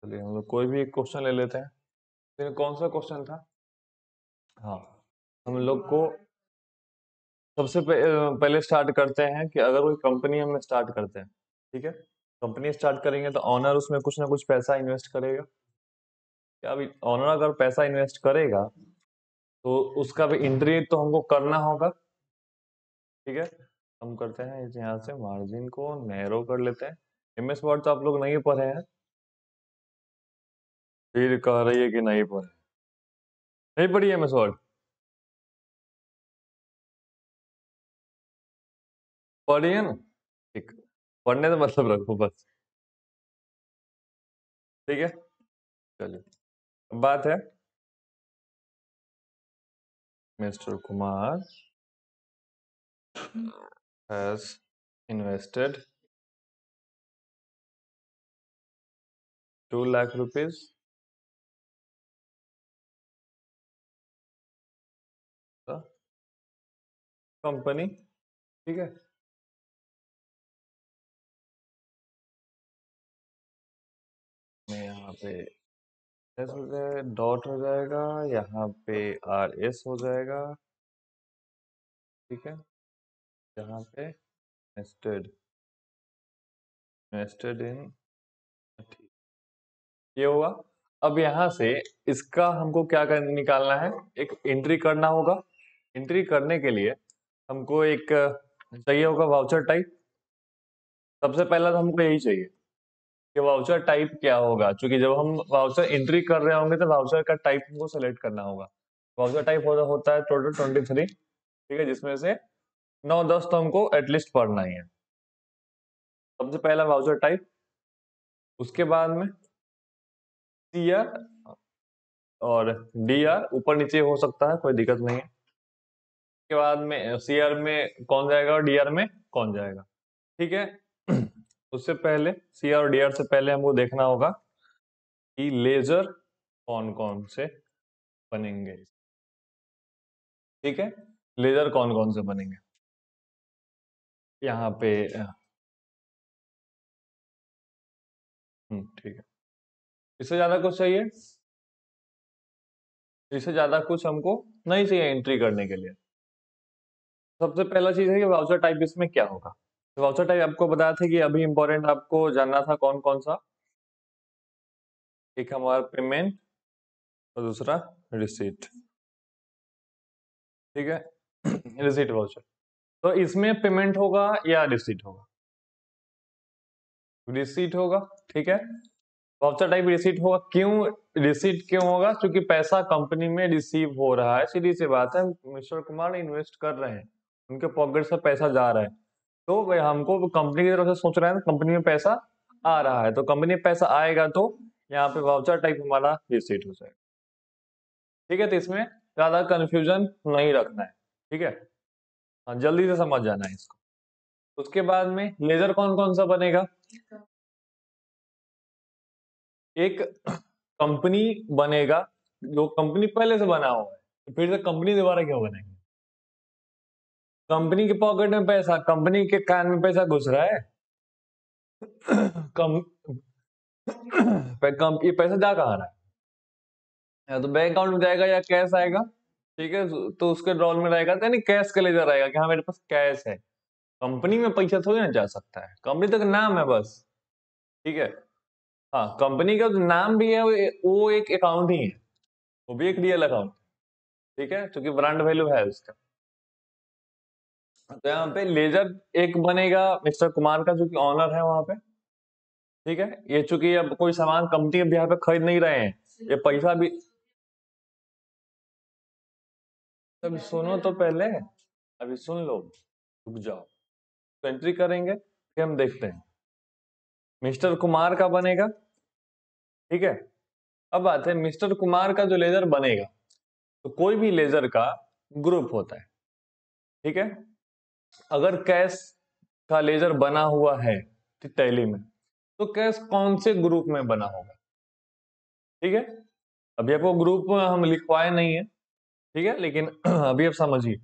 चलिए हम लोग कोई भी एक क्वेश्चन ले लेते हैं। फिर कौन सा क्वेश्चन था? हाँ, हम लोग को सबसे पहले स्टार्ट करते हैं कि अगर कोई कंपनी हम स्टार्ट करते हैं, ठीक है, कंपनी स्टार्ट करेंगे तो ऑनर उसमें कुछ ना कुछ पैसा इन्वेस्ट करेगा। क्या अभी ऑनर अगर पैसा इन्वेस्ट करेगा तो उसका भी एंट्री तो हमको करना होगा, ठीक है। हम करते हैं यहाँ से मार्जिन को नैरो कर लेते हैं। एमएस वर्ड तो आप लोग नहीं पढ़े हैं, फिर कह रही है कि नहीं पढ़े, नहीं पढ़ी एमएस वर्ड? पढ़ी है ना? ठीक, पढ़ने से मतलब रखो बस, ठीक है। चलिए, अब बात है mister Kumar has invested 2 lakh rupees company, ठीक है। मैं यहाँ पे एस हो जाएगा, डॉट हो जाएगा, यहाँ पे आर एस हो जाएगा, ठीक है। यहाँ पे इन्वेस्टेड, इन्वेस्टेड इन, ठीक, ये हुआ। अब यहाँ से इसका हमको क्या निकालना है, एक एंट्री करना होगा। एंट्री करने के लिए हमको एक चाहिए होगा वाउचर टाइप। सबसे पहला तो हमको यही चाहिए कि वाउचर टाइप क्या होगा, क्योंकि जब हम वाउचर एंट्री कर रहे होंगे तो वाउचर का टाइप हमको सेलेक्ट करना होगा। वाउचर टाइप होता है टोटल 23, ठीक है, जिसमें से 9-10 तो हमको एटलीस्ट पढ़ना ही है। सबसे पहला वाउचर टाइप, उसके बाद में सीआर और डीआर ऊपर नीचे हो सकता है, कोई दिक्कत नहीं है। उसके बाद में सीआर में कौन जाएगा और डीआर में कौन जाएगा, ठीक है। उससे पहले सीआर और डीआर से पहले हमको देखना होगा कि लेजर कौन कौन से बनेंगे, ठीक है। लेजर कौन कौन से बनेंगे यहाँ पे, ठीक है। इससे ज्यादा कुछ चाहिए? इससे ज्यादा कुछ हमको नहीं चाहिए एंट्री करने के लिए। सबसे पहला चीज है कि वाउचर टाइप इसमें क्या होगा। तो वाउचर टाइप आपको बताया था कि अभी इंपॉर्टेंट आपको जानना था कौन कौन सा। एक हमारा पेमेंट और दूसरा रिसीट, ठीक है। रिसीट वाउचर, तो इसमें पेमेंट होगा या रिसीट होगा? रिसीट होगा, ठीक है। वाउचर टाइप रिसीट होगा। क्यों रिसीट क्यों होगा? क्योंकि पैसा कंपनी में रिसीव हो रहा है, सीधी सी बात है। मिस्टर कुमार इन्वेस्ट कर रहे हैं, उनके पॉकेट से पैसा जा रहा है, तो भाई हमको कंपनी की तरफ से सोच रहे हैं कंपनी में पैसा आ रहा है, तो कंपनी में पैसा आएगा तो यहाँ पे वाउचर टाइप हमारा रिसीट हो जाएगा, ठीक है। तो इसमें ज्यादा कंफ्यूजन नहीं रखना है, ठीक है। हाँ, जल्दी से समझ जाना है इसको। उसके बाद में लेजर कौन कौन सा बनेगा? एक कंपनी बनेगा, जो कंपनी पहले से बना हुआ है, तो फिर से कंपनी दोबारा क्यों बनेगी? कंपनी के पॉकेट में पैसा, कंपनी के कान में पैसा घुस रहा है। कम ये पैसा जा कहाँ रहा है? या तो बैंक अकाउंट में जाएगा या कैश आएगा, ठीक है। तो उसके ड्रॉल में रहेगा, तो यानी कैश का लेजर आएगा कि हाँ मेरे पास कैश है। कंपनी में पैसा थोड़ी ना जा सकता है, कंपनी तक नाम है बस, ठीक है। हाँ, कंपनी का जो नाम भी है वो एक अकाउंट ही है, वो भी एक रियल अकाउंट, ठीक है, क्योंकि ब्रांड वैल्यू है उसका। तो यहाँ पे लेजर एक बनेगा मिस्टर कुमार का, जो कि ऑनर है वहां पे, ठीक है। ये चूंकि अब कोई सामान कंपनी के यहाँ पे खरीद नहीं रहे हैं, ये पैसा भी, अभी सुनो तो पहले, अभी सुन लो, रुक जाओ। तो एंट्री करेंगे फिर हम देखते हैं। मिस्टर कुमार का बनेगा, ठीक है। अब बात है मिस्टर कुमार का जो लेजर बनेगा, तो कोई भी लेजर का ग्रुप होता है, ठीक है। अगर कैश का लेजर बना हुआ है टैली में, तो कैश कौन से ग्रुप में बना होगा, ठीक है। अभी आपको ग्रुप हम लिखवाए नहीं है, ठीक है, लेकिन अभी आप समझिए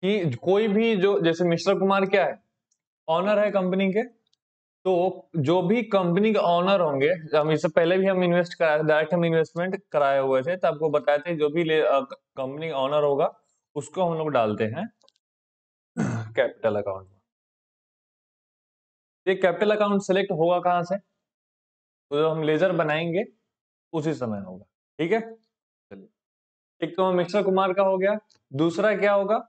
कि कोई भी जो, जैसे मिस्टर कुमार क्या है, ऑनर है कंपनी के, तो जो भी कंपनी के ऑनर होंगे, हम इससे पहले भी हम इन्वेस्ट कराए, डायरेक्ट हम इन्वेस्टमेंट कराए हुए थे, तो आपको बताए थे जो भी कंपनी ऑनर होगा उसको हम लोग डालते हैं कैपिटल अकाउंट में। ये कैपिटल अकाउंट सेलेक्ट होगा कहाँ से? तो जो हम लेजर बनाएंगे उसी समय होगा। ठीक है, चलिए। एक तो मिस्टर कुमार का हो गया, दूसरा क्या होगा?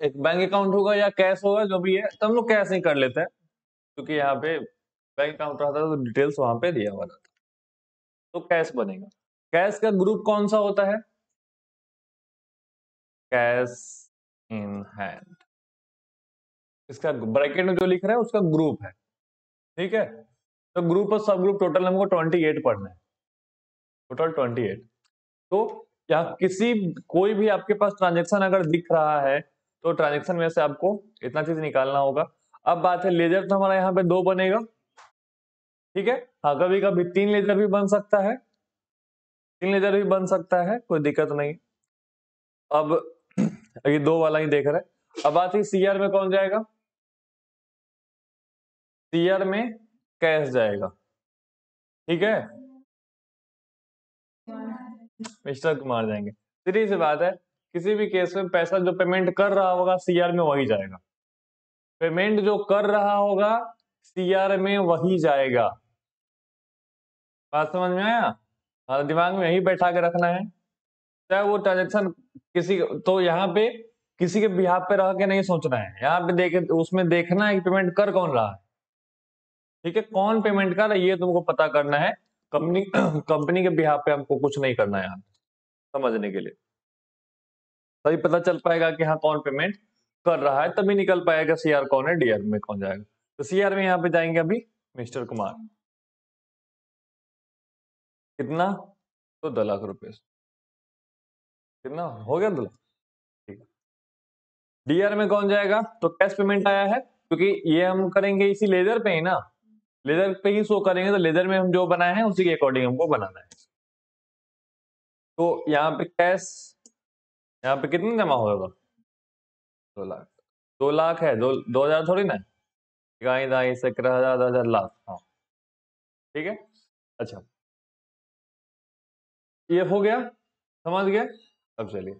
एक बैंक अकाउंट होगा या कैश होगा, जो भी है, तो हम लोग कैश नहीं कर लेते हैं क्योंकि यहाँ पे बैंक अकाउंट रहता है तो डिटेल्स वहां पे दिया हुआ रहता है, तो कैश बनेगा। कैश का ग्रुप कौन सा होता है? कैश इन हैंड, इसका ब्रैकेट में जो लिख रहा है उसका ग्रुप है। ठीक है, तो ग्रुप और सब ग्रुप टोटल हमको 28 पढ़ना है, टोटल 28। तो यहाँ किसी कोई भी आपके पास ट्रांजेक्शन अगर दिख रहा है तो ट्रांजेक्शन में से आपको इतना चीज निकालना होगा। अब बात है लेजर, तो हमारा यहाँ पे 2 बनेगा। ठीक है, हाँ, कभी कभी 3 लेजर भी बन सकता है, 3 लेजर भी बन सकता है, कोई दिक्कत नहीं। अब ये 2 वाला ही देख रहे हैं। अब बात है सीआर में कौन जाएगा? सीआर में कैश जाएगा। ठीक है, मिस्टर कुमार जाएंगे। सीधी सी बात है, किसी भी केस में पैसा जो पेमेंट कर रहा होगा सीआर में वही जाएगा, पेमेंट जो कर रहा होगा सीआर में वही जाएगा। बात समझ में आया? हाँ, दिमाग में यही बैठा के रखना है, चाहे वो ट्रांजेक्शन किसी, तो यहाँ पे किसी के बिहाफ पे रह के नहीं सोचना है, यहाँ पे देखे उसमें देखना है कि पेमेंट कर कौन रहा है। ठीक है, कौन पेमेंट कर रहा है ये तुमको पता करना है, कंपनी कंपनी के बिहाफ पे हमको कुछ नहीं करना है यहाँ समझने के लिए। तभी पता चल पाएगा कि हाँ कौन पेमेंट कर रहा है, तभी निकल पाएगा सीआर कौन है, डीआर में कौन जाएगा। तो सीआर में यहाँ पे जाएंगे अभी मिस्टर कुमार। कितना? तो 2 लाख रुपए। कितना हो गया? 2 लाख। ठीक है, डीआर में कौन जाएगा? तो कैश पेमेंट आया है, क्योंकि ये हम करेंगे इसी लेजर पे ही ना, लेजर पे ही शो करेंगे, तो लेजर में हम जो बनाए हैं उसी के अकॉर्डिंग हमको बनाना है। तो यहाँ पे कैश, यहाँ पे कितनी जमा होगा? 2 लाख। 2 लाख है, 2,000 थोड़ी ना, इकाई दाई से 11,000 10,000 लाख। हाँ, ठीक है। अच्छा, ये हो गया, समझ गए? अब चलिए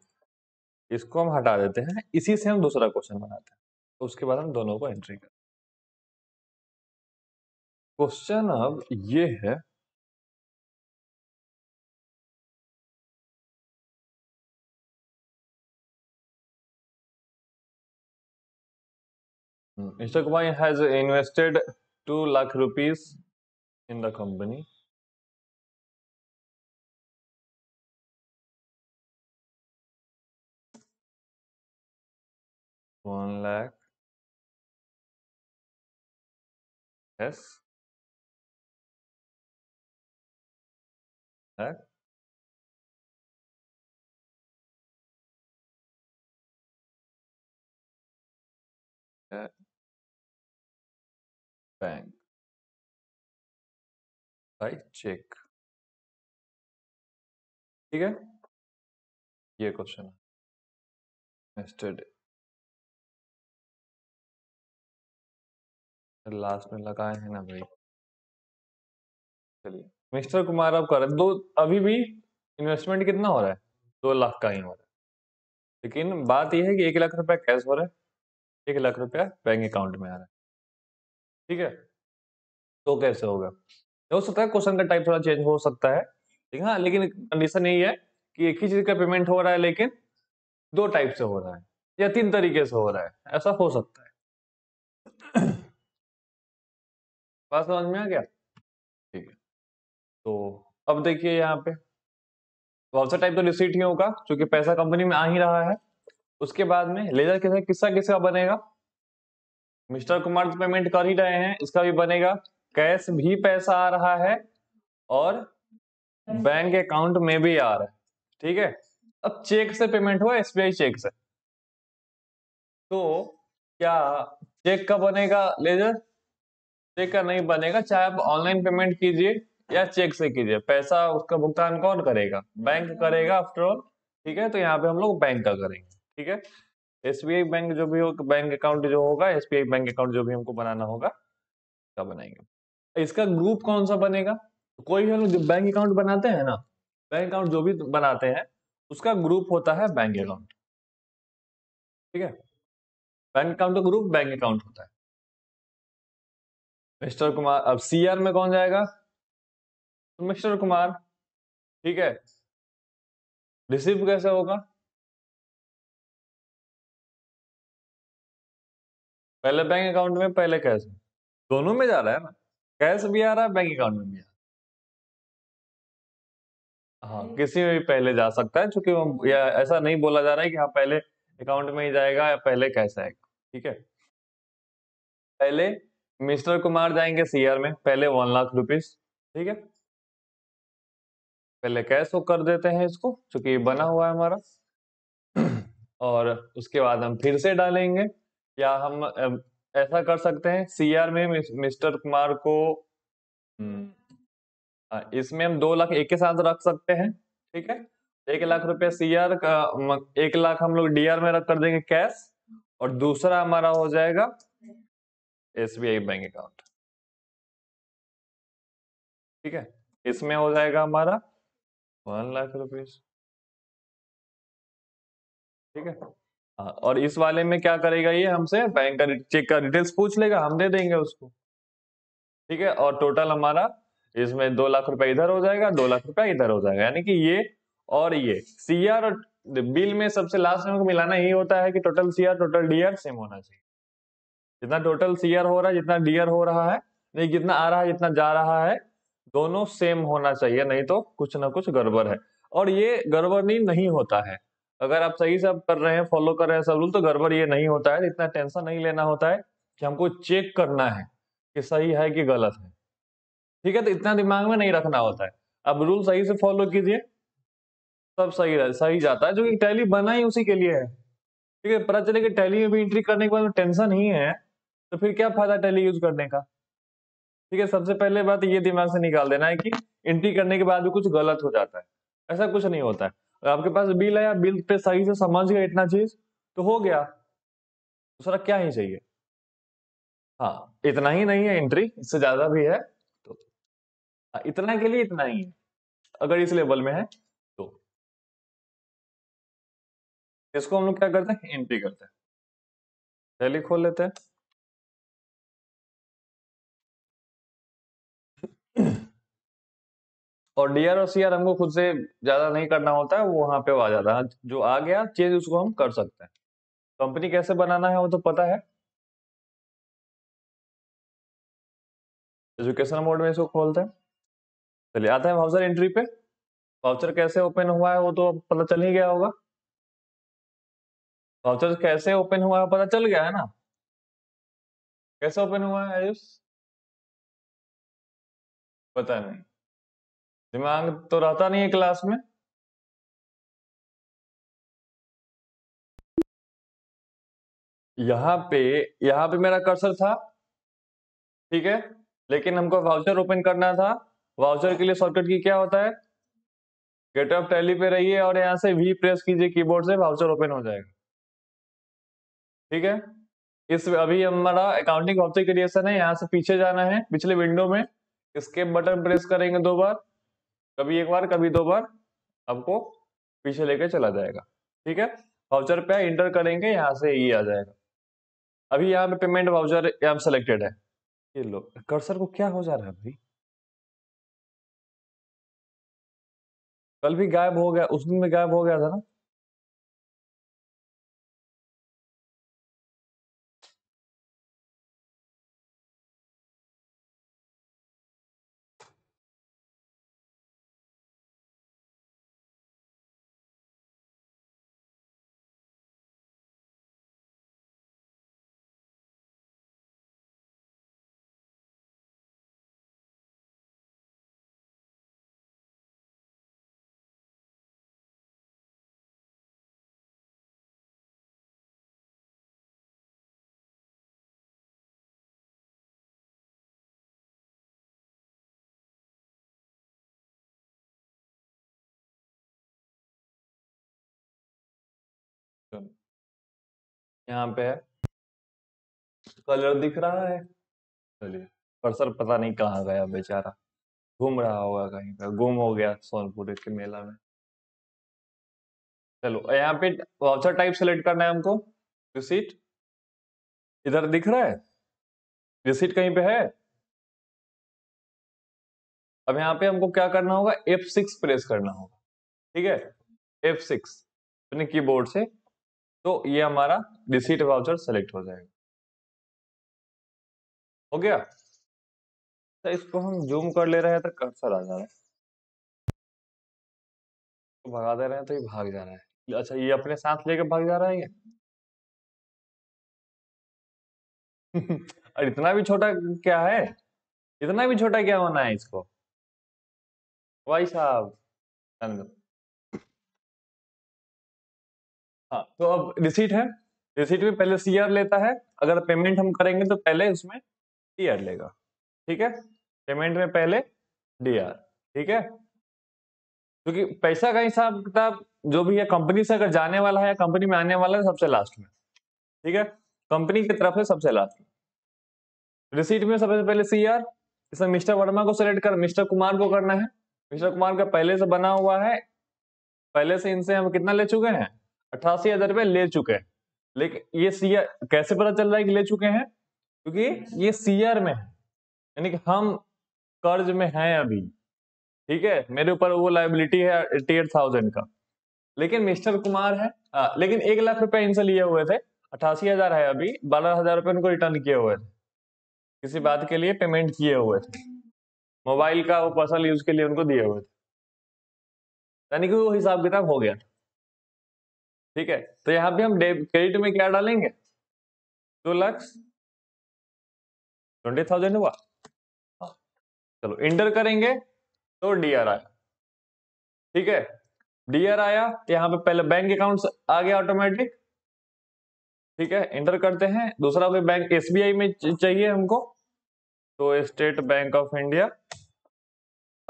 इसको हम हटा देते हैं, इसी से हम दूसरा क्वेश्चन बनाते हैं, तो उसके बाद हम दोनों को एंट्री करें। क्वेश्चन अब ये है, Mr. Kumar has invested 2 lakh rupees in the company. One lakh, yes, lakh, bank by cheque. ठीक है, ये क्वेश्चन है इन्वेस्टेड, लास्ट में लगाए हैं ना भाई। चलिए मिस्टर कुमार अब कर दो, अभी भी इन्वेस्टमेंट कितना हो रहा है? 2 लाख का ही हो रहा है, लेकिन बात यह है कि 1 लाख रुपया कैश हो रहा है, 1 लाख रुपया बैंक अकाउंट में आ रहा है। ठीक है, तो कैसे होगा? हो सकता है क्वेश्चन का टाइप थोड़ा चेंज हो सकता है, ठीक है, हाँ, लेकिन कंडीशन यही है कि एक ही चीज का पेमेंट हो रहा है लेकिन 2 टाइप से हो रहा है या 3 तरीके से हो रहा है, ऐसा हो सकता है। बात समझ में आ गया? ठीक है, तो अब देखिए यहाँ पे वाउचर टाइप तो रिसीट ही होगा क्योंकि पैसा कंपनी में आ ही रहा है। उसके बाद में लेजर किसका किसका किसका बनेगा? मिस्टर कुमार तो पेमेंट कर ही रहे हैं, इसका भी बनेगा, कैश भी पैसा आ रहा है और बैंक अकाउंट में भी आ रहा है। ठीक है, अब चेक से पेमेंट हुआ, एसबीआई चेक से, तो क्या चेक का बनेगा लेजर? चेक का नहीं बनेगा, चाहे आप ऑनलाइन पेमेंट कीजिए या चेक से कीजिए, पैसा उसका भुगतान कौन करेगा? बैंक करेगा आफ्टर ऑल। ठीक है, तो यहाँ पे हम लोग बैंक का करेंगे। ठीक है, एसबीआई बैंक जो भी हो, बैंक अकाउंट जो होगा, एसबीआई बैंक अकाउंट जो भी हमको बनाना होगा, क्या बनाएंगे। इसका ग्रुप कौन सा बनेगा? कोई भी हम लोग बैंक अकाउंट बनाते हैं ना, बैंक अकाउंट जो भी बनाते हैं उसका ग्रुप होता है बैंक अकाउंट। ठीक है, बैंक अकाउंट का ग्रुप बैंक अकाउंट होता है। मिस्टर कुमार, अब सीआर में कौन जाएगा? तो मिस्टर कुमार। ठीक है, रिसीव कैसे होगा? पहले बैंक अकाउंट में, पहले कैश में, दोनों में जा रहा है ना, कैश भी आ रहा है, बैंक अकाउंट में भी आ रहा है। हाँ, किसी में भी पहले जा सकता है, क्योंकि या ऐसा नहीं बोला जा रहा है कि हाँ पहले अकाउंट में ही जाएगा या पहले कैश आएगा। ठीक है, पहले मिस्टर कुमार जाएंगे सीआर में, पहले 1 लाख रुपीज। ठीक है, पहले कैश को कर देते हैं इसको, क्योंकि ये बना हुआ है हमारा। और उसके बाद हम फिर से डालेंगे, या हम ऐसा कर सकते हैं, सीआर में मिस्टर कुमार को इसमें हम 2 लाख एक के साथ रख सकते हैं। ठीक है, 1 लाख रुपया सीआर का, 1 लाख हम लोग डीआर में रख कर देंगे कैश, और दूसरा हमारा हो जाएगा एसबीआई बैंक अकाउंट। ठीक है, इसमें हो जाएगा हमारा 1 लाख रुपीज। ठीक है, हाँ, और इस वाले में क्या करेगा, ये हमसे बैंक का चेक का डिटेल्स पूछ लेगा, हम दे देंगे उसको। ठीक है, और टोटल हमारा इसमें 2 लाख रुपया इधर हो जाएगा, 2 लाख रुपया इधर हो जाएगा, यानी कि ये और ये सीआर और बिल में सबसे लास्ट में हमको मिलाना यही होता है कि total CR total DR same होना चाहिए। जितना टोटल सीआर हो रहा है, जितना डीआर हो रहा है, नहीं जितना आ रहा है जितना जा रहा है, दोनों सेम होना चाहिए, नहीं तो कुछ ना कुछ गड़बड़ है। और ये गड़बड़ नहीं होता है, अगर आप सही से कर रहे हैं, फॉलो कर रहे हैं सब रूल, तो गड़बड़ ये नहीं होता है। इतना टेंशन नहीं लेना होता है कि हमको चेक करना है कि सही है कि गलत है। ठीक है, तो इतना दिमाग में नहीं रखना होता है। अब रूल सही से फॉलो कीजिए, सब सही जाता है, जो कि टैली बना ही उसी के लिए है। ठीक है, पता चले कि टैली में भी एंट्री करने के बाद टेंशन ही है, तो फिर क्या फायदा टैली यूज करने का। ठीक है, सबसे पहले बात ये दिमाग से निकाल देना है कि एंट्री करने के बाद भी कुछ गलत हो जाता है, ऐसा कुछ नहीं होता है। अगर आपके पास बिल है, बिल पे सही से समझ गए इतना चीज, तो हो गया, दूसरा क्या ही चाहिए। हाँ, इतना ही नहीं है एंट्री, इससे ज्यादा भी है, तो इतना के लिए इतना ही है, अगर इस लेवल में है तो। इसको हम लोग क्या करते हैं, एंट्री करते हैं। टैली खोल लेते हैं। और डीआर और सीआर हमको खुद से ज्यादा नहीं करना होता है, वो वहां पे आ जाता है, जो आ गया चेंज उसको हम कर सकते हैं। कंपनी कैसे बनाना है वो तो पता है, एजुकेशन मोड में इसको खोलते हैं। चलिए आते हैं वाउचर एंट्री पे। वाउचर कैसे ओपन हुआ है वो तो पता चल ही गया होगा। वाउचर कैसे ओपन हुआ है पता चल गया है ना, कैसे ओपन हुआ है आयुष? पता नहीं, दिमाग तो रहता नहीं है क्लास में। यहाँ पे यहाँ पे मेरा कर्सर था, ठीक है, लेकिन हमको वाउचर ओपन करना था। वाउचर के लिए शॉर्टकट की क्या होता है, गेट ऑफ टैली पे रहिए और यहाँ से वी प्रेस कीजिए कीबोर्ड से, वाउचर ओपन हो जाएगा। ठीक है, इस अभी हमारा अकाउंटिंग वाउचर क्रिएशन है, यहाँ से पीछे जाना है, पिछले विंडो में एस्केप बटन प्रेस करेंगे 2 बार, कभी 1 बार कभी 2 बार, आपको पीछे लेके चला जाएगा। ठीक है, वाउचर पे इंटर करेंगे, यहाँ से ये आ जाएगा। अभी यहाँ पे पेमेंट वाउचर यहाँ सेलेक्टेड है। ये लो, कर्सर को क्या हो जा रहा है भाई, कल भी गायब हो गया, उस दिन में गायब हो गया था ना। यहाँ पे है, कलर दिख रहा है। चलिए, कर्सर पता नहीं कहाँ गया बेचारा, घूम रहा होगा कहीं पर, गुम हो गया सोनपुर के मेला में। चलो यहाँ पे वाउचर टाइप सेलेक्ट करना है हमको, रिसीट इधर दिख रहा है, रिसीट कहीं पे है। अब यहाँ पे हमको क्या करना होगा, F6 प्रेस करना होगा, ठीक है, F6 अपने कीबोर्ड से, तो ये हमारा रिसीट वाउचर सेलेक्ट हो जाएगा। हो गया, तो इसको हम जूम कर ले रहे हैं तो कर्सर आ जा रहा है, तो भगा दे रहे हैं तो ये भाग जा रहा है। अच्छा, ये अपने साथ लेके भाग जा रहा है ये और इतना भी छोटा क्या है, इतना भी छोटा क्या होना है इसको, भाई साहब। अंदर, हाँ तो अब रिसीट है, रिसीट में पहले सीआर लेता है, अगर पेमेंट हम करेंगे तो पहले उसमें डीआर लेगा, ठीक है, पेमेंट में पहले डीआर, ठीक है, क्योंकि पैसा का हिसाब किताब जो भी है कंपनी से अगर जाने वाला है या कंपनी में आने वाला है सबसे लास्ट में, ठीक है, कंपनी की तरफ से सबसे लास्ट में। रिसीट में सबसे पहले सीआर, इसमें मिस्टर वर्मा को सिलेक्ट कर, मिस्टर कुमार को करना है, मिस्टर कुमार का पहले से बना हुआ है, पहले से इनसे हम कितना ले चुके हैं, 88,000 रुपए ले चुके हैं, लेकिन ये सीआर कैसे पता चल रहा है कि ले चुके हैं, क्योंकि ये सीआर में है, यानी कि हम कर्ज में हैं अभी, ठीक है, मेरे ऊपर वो लाइबिलिटी है 88,000 का, लेकिन मिस्टर कुमार है, लेकिन 1 लाख रुपए इनसे लिए हुए थे, 88,000 है अभी, 12,000 रुपए उनको रिटर्न किए हुए थे, किसी बात के लिए पेमेंट किए हुए थे, मोबाइल का वो पर्सनल यूज के लिए उनको दिए हुए थे, यानी कि वो हिसाब किताब हो गया, ठीक है, तो यहाँ पे हम क्रेडिट में क्या डालेंगे, 2,20,000 हुआ, चलो इंटर करेंगे तो डीआर आया, ठीक है, डीआर आया, यहाँ पे पहले बैंक अकाउंट आ गया ऑटोमेटिक, ठीक है, इंटर करते हैं, दूसरा कोई बैंक एसबीआई में चाहिए हमको, तो स्टेट बैंक ऑफ इंडिया,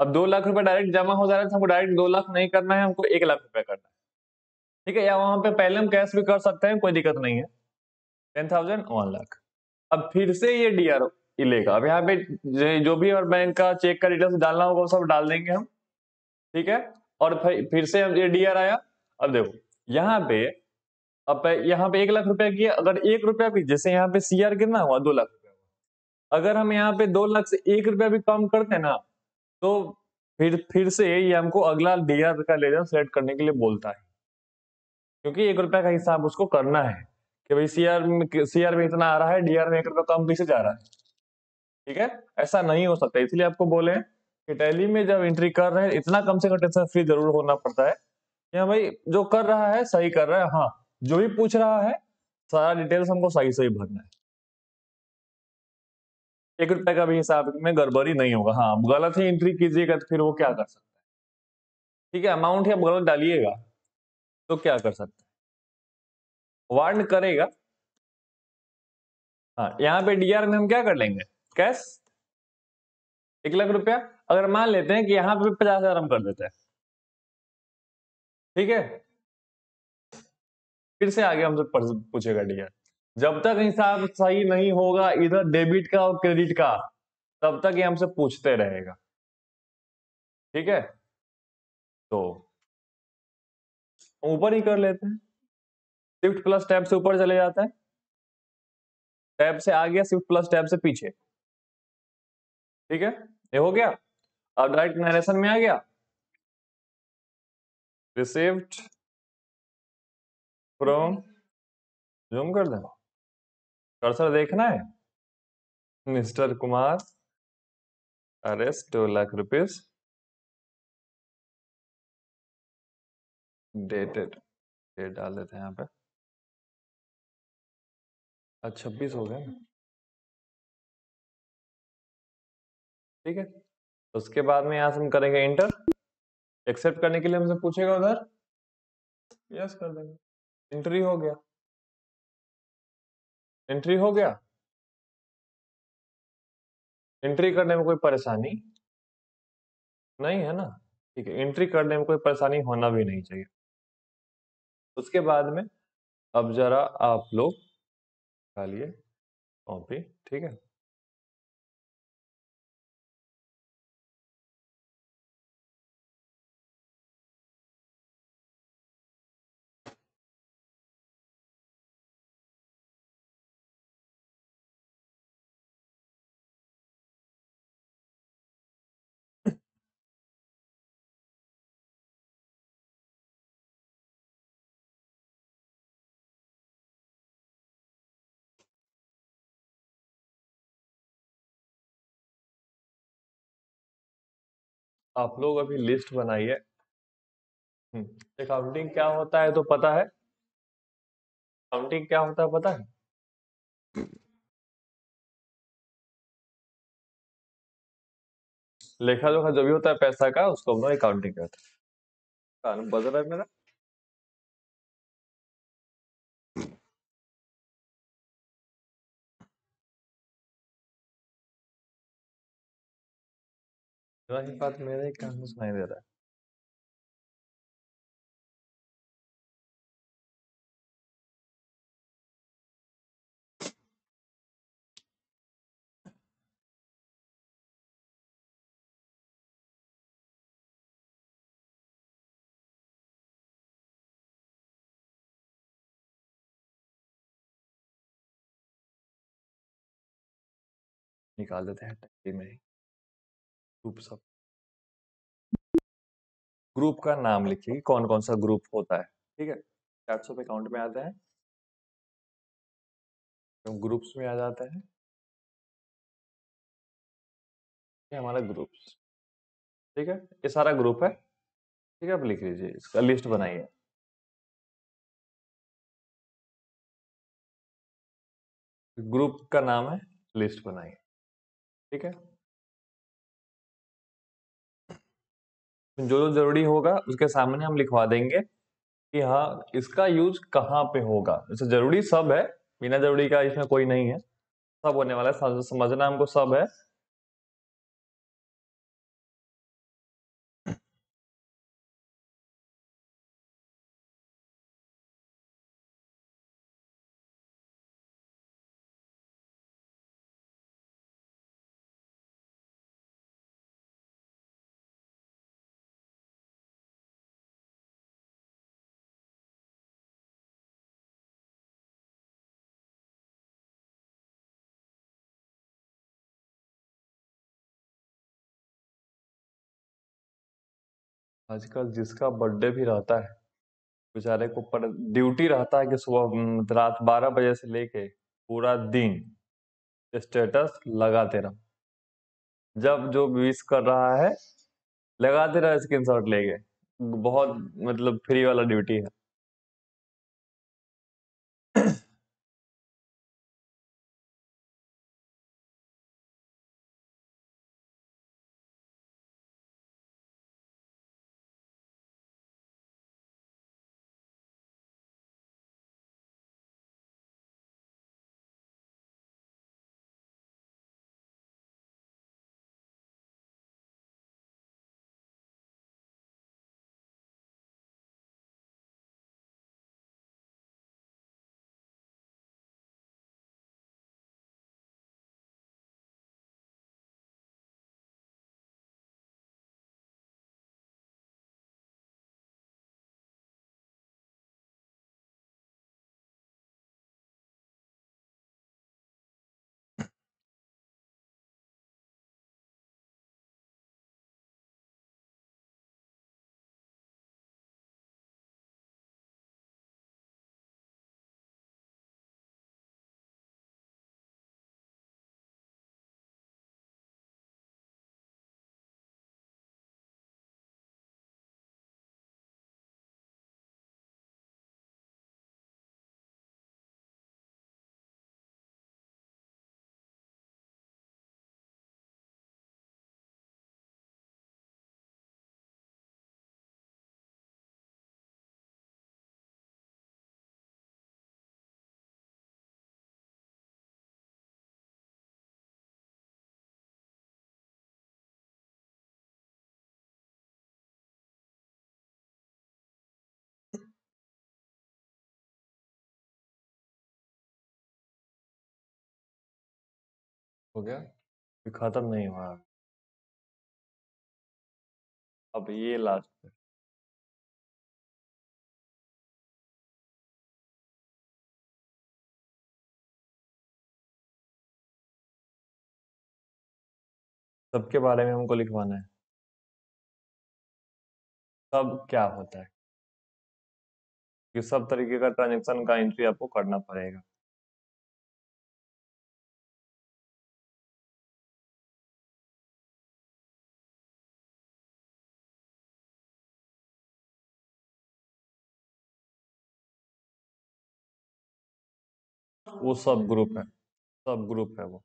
अब 2 लाख रुपए डायरेक्ट जमा हो जा रहा है, हमको डायरेक्ट 2 लाख नहीं करना है, हमको 1 लाख रुपए करना है, ठीक है, या वहां पे पहले हम कैश भी कर सकते हैं, कोई दिक्कत नहीं है, 10,000 1 लाख। अब फिर से ये डीआर लेगा, अब यहाँ पे जो भी और बैंक का चेक का डिटेल्स डालना होगा वो सब डाल देंगे हम, ठीक है, और फिर से ये डीआर आया, अब देखो यहाँ पे, अब यहाँ पे 1 लाख रुपया किया, अगर 1 रुपया भी, जैसे यहाँ पे सीआर कितना हुआ, 2 लाख रुपया हुआ, अगर हम यहाँ पे 2 लाख से 1 रुपया भी कम करते ना, तो फिर से ये हमको अगला डीआर का लेजर सेलेक्ट करने के लिए बोलता है, क्योंकि 1 रुपया का हिसाब उसको करना है कि भाई सीआर में इतना आ रहा है, डीआर में 1 रुपया कम पीछे जा रहा है, ठीक है, ऐसा नहीं हो सकता, इसलिए आपको बोले कि टैली में जब एंट्री कर रहे हैं इतना कम से कम टेंशन फ्री जरूर होना पड़ता है कि हाँ भाई जो कर रहा है सही कर रहा है, हाँ जो भी पूछ रहा है सारा डिटेल्स हमको सही सही भरना है, 1 रुपए का भी हिसाब में गड़बड़ी नहीं होगा, हाँ गलत ही एंट्री कीजिएगा तो फिर वो क्या कर सकता है, ठीक है, अमाउंट ही आप गलत डालिएगा तो क्या कर सकते हैं, वार्न करेगा। हाँ यहाँ पे डीआर में हम क्या कर लेंगे, कैश 1 लाख रुपया, अगर मान लेते हैं कि यहाँ पे 50,000 हम कर देते हैं, ठीक है, फिर से आगे हमसे पूछेगा डीआर, जब तक हिसाब सही नहीं होगा इधर डेबिट का और क्रेडिट का, तब तक ये हमसे पूछते रहेगा, ठीक है, तो ऊपर ही कर लेते हैं, शिफ्ट प्लस टैब से ऊपर चले जाता है, टैब से आ गया, शिफ्ट प्लस टैब से पीछे, ठीक है, ये हो गया, अब डायरेक्ट नरेशन में आ गया, रिसीव्ड फ्रॉम, जूम कर दें, कर्सर देखना है, mister Kumar arrest 2 lakh rupees, dated, date डाल देते हैं यहाँ पे, आज 26 हो गया ना, ठीक है, उसके बाद में यहाँ से हम करेंगे इंटर, एक्सेप्ट करने के लिए हमसे पूछेगा उधर, यस कर देंगे, एंट्री हो गया, एंट्री हो गया, एंट्री करने में कोई परेशानी नहीं है ना, ठीक है, एंट्री करने में कोई परेशानी होना भी नहीं चाहिए। उसके बाद में अब जरा आप लोग डालिए कॉपी, ठीक है। आप लोग अभी लिस्ट बनाइए। अकाउंटिंग क्या होता है तो पता है? अकाउंटिंग क्या होता है पता है? लेखा जोखा जो भी होता है पैसा का, उसको हम लोग अकाउंटिंग कहते हैं। कान बज रहा है मेरा? वही बात मेरे कान में सुनाई दे रहा है। निकाल देते हैं टक्के में ही। ग्रुप सब, ग्रुप का नाम लिखिए, कौन कौन सा ग्रुप होता है, ठीक है। 400 पे अकाउंट में आते हैं, हम ग्रुप्स में आ जाते हैं। ये हमारा ग्रुप्स, ठीक है। ये सारा ग्रुप है, ठीक है। आप लिख लीजिए, इसका लिस्ट बनाइए। ग्रुप का नाम है, लिस्ट बनाइए, ठीक है। जो जो जरूरी होगा उसके सामने हम लिखवा देंगे कि हाँ इसका यूज कहाँ पे होगा। जैसे जरूरी सब है, बिना जरूरी का इसमें कोई नहीं है, सब होने वाला है, समझना हमको सब है। आजकल जिसका बर्थडे भी रहता है, बेचारे को पर ड्यूटी रहता है कि सुबह रात 12 बजे से लेके पूरा दिन स्टेटस लगाते रहो। जब जो विश कर रहा है लगाते रहो स्क्रीनशॉट लेके। बहुत मतलब फ्री वाला ड्यूटी है। हो गया, ये खत्म नहीं हुआ। अब ये लास्ट, सबके बारे में हमको लिखवाना है। सब क्या होता है, ये सब तरीके का ट्रांजेक्शन का एंट्री आपको करना पड़ेगा। वो सब ग्रुप है, सब ग्रुप है वो।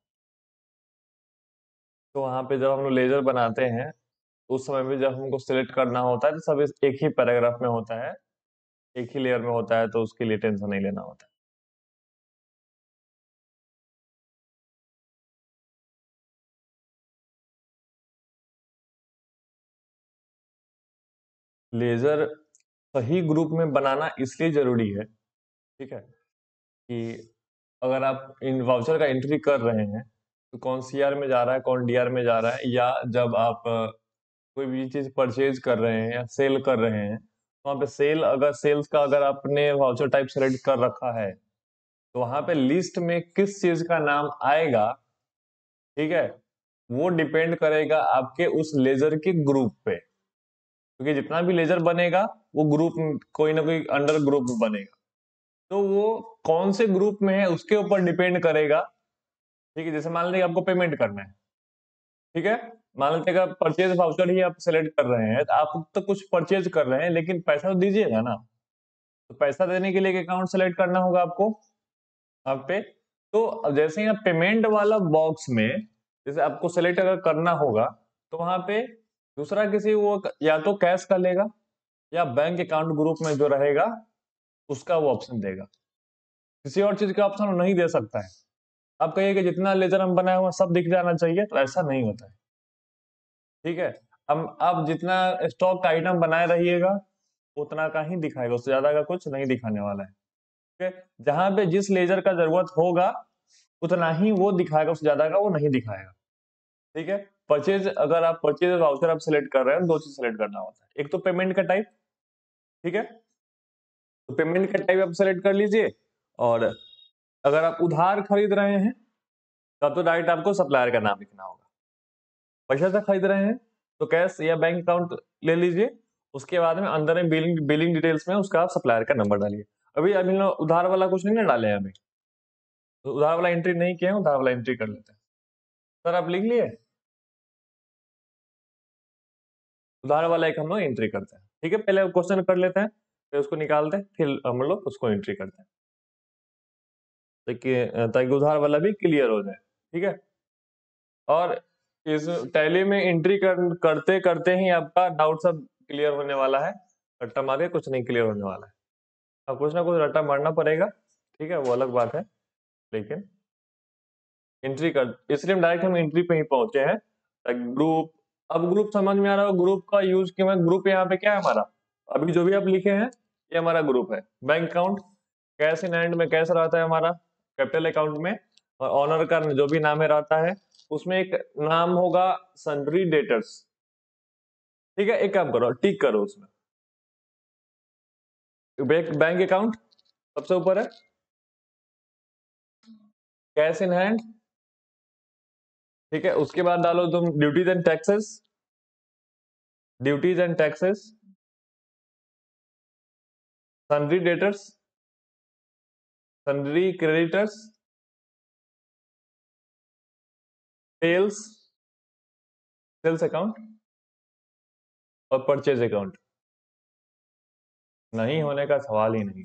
तो वहां पे जब हम लोग लेजर बनाते हैं, उस समय भी जब हमको सिलेक्ट करना होता है तो सब एक ही पैराग्राफ में होता है, एक ही लेयर में होता है, तो उसके लिए टेंशन नहीं लेना होता है। लेजर सही ग्रुप में बनाना इसलिए जरूरी है, ठीक है, कि अगर आप इन वाउचर का एंट्री कर रहे हैं तो कौन सीआर में जा रहा है, कौन डीआर में जा रहा है, या जब आप कोई भी चीज परचेज कर रहे हैं या सेल कर रहे हैं, तो वहाँ पे सेल, अगर सेल्स का अगर आपने वाउचर टाइप सेलेक्ट कर रखा है, तो वहां पे लिस्ट में किस चीज का नाम आएगा, ठीक है, वो डिपेंड करेगा आपके उस लेजर के ग्रुप पे, क्योंकि जितना भी लेजर बनेगा वो ग्रुप, कोई ना कोई अंडर ग्रुप बनेगा, तो वो कौन से ग्रुप में है उसके ऊपर डिपेंड करेगा। ठीक है, जैसे मान लीजिए आपको पेमेंट करना है, ठीक है, मान लीजिए अगर परचेज वाउचर ही आप सेलेक्ट कर रहे हैं, तो आप तो कुछ परचेज कर रहे हैं लेकिन पैसा तो दीजिएगा ना, तो पैसा देने के लिए एक अकाउंट सेलेक्ट करना होगा आपको आप पे। तो अब जैसे यहाँ पेमेंट वाला बॉक्स में जैसे आपको सेलेक्ट अगर करना होगा, तो वहां पे दूसरा किसी वो या तो कैश का लेगा या बैंक अकाउंट ग्रुप में जो रहेगा उसका वो ऑप्शन देगा, किसी और चीज का ऑप्शन वो नहीं दे सकता है। आप कहिए कि जितना लेजर हम बनाया हुआ सब दिख जाना चाहिए, तो ऐसा नहीं होता है, ठीक है। अब आप जितना स्टॉक का आइटम बनाए रहिएगा उतना का ही दिखाएगा, उससे ज्यादा का कुछ नहीं दिखाने वाला है, ठीक है। जहां पे जिस लेजर का जरूरत होगा उतना ही वो दिखाएगा, उससे ज्यादा का वो नहीं दिखाएगा, ठीक है। परचेज, अगर आप परचेज वाउचर आप सिलेक्ट कर रहे हैं, दो चीज सिलेक्ट करना होता है, एक तो पेमेंट का टाइप, ठीक है, तो पेमेंट का टाइप आप सेलेक्ट कर लीजिए। और अगर आप उधार खरीद रहे हैं तब तो डायरेक्ट आपको सप्लायर का नाम लिखना होगा, पैसा से खरीद रहे हैं तो कैश या बैंक अकाउंट ले लीजिए, उसके बाद में अंदर में बिलिंग बिलिंग डिटेल्स में उसका आप सप्लायर का नंबर डालिए। अभी अभी लोग उधार वाला कुछ नहीं ना डाले हैं अभी, तो उधार वाला एंट्री नहीं किया है, उधार वाला एंट्री कर लेते हैं। सर आप लिख लिए, उधार वाला एक हम लोग एंट्री करते हैं, ठीक है, पहले क्वेश्चन कर लेते हैं, फिर उसको निकालते हैं, फिर हम लोग उसको एंट्री करते हैं, ताकि उधार वाला भी क्लियर हो जाए, ठीक है। और इस टैली में एंट्री करते करते ही आपका डाउट सब क्लियर होने वाला है, रट्टा मार के कुछ नहीं क्लियर होने वाला है। अब कुछ ना कुछ रट्टा मारना पड़ेगा, ठीक है, वो अलग बात है, लेकिन एंट्री कर, इसलिए डायरेक्ट हम एंट्री पे ही पहुंचे हैं। ग्रुप, अब ग्रुप समझ में आ रहा हो, ग्रुप का यूज क्यों है, ग्रुप यहाँ पे क्या है हमारा, अभी जो भी आप लिखे हैं ये हमारा ग्रुप है। Bank account, cash in hand में कैश रहता है हमारा कैपिटल अकाउंट में, और ऑनर का जो भी नाम है रहता है, उसमें एक नाम होगा सन्ड्री डेटर्स, ठीक है। एक काम करो, टिक करो उसमें, बैंक अकाउंट सबसे ऊपर है, कैश इन हैंड, ठीक है, उसके बाद डालो तुम duties and taxes, duties and taxes, sundry debtors, sundry creditors, sales, sales account, और परचेज अकाउंट, नहीं होने का सवाल ही नहीं,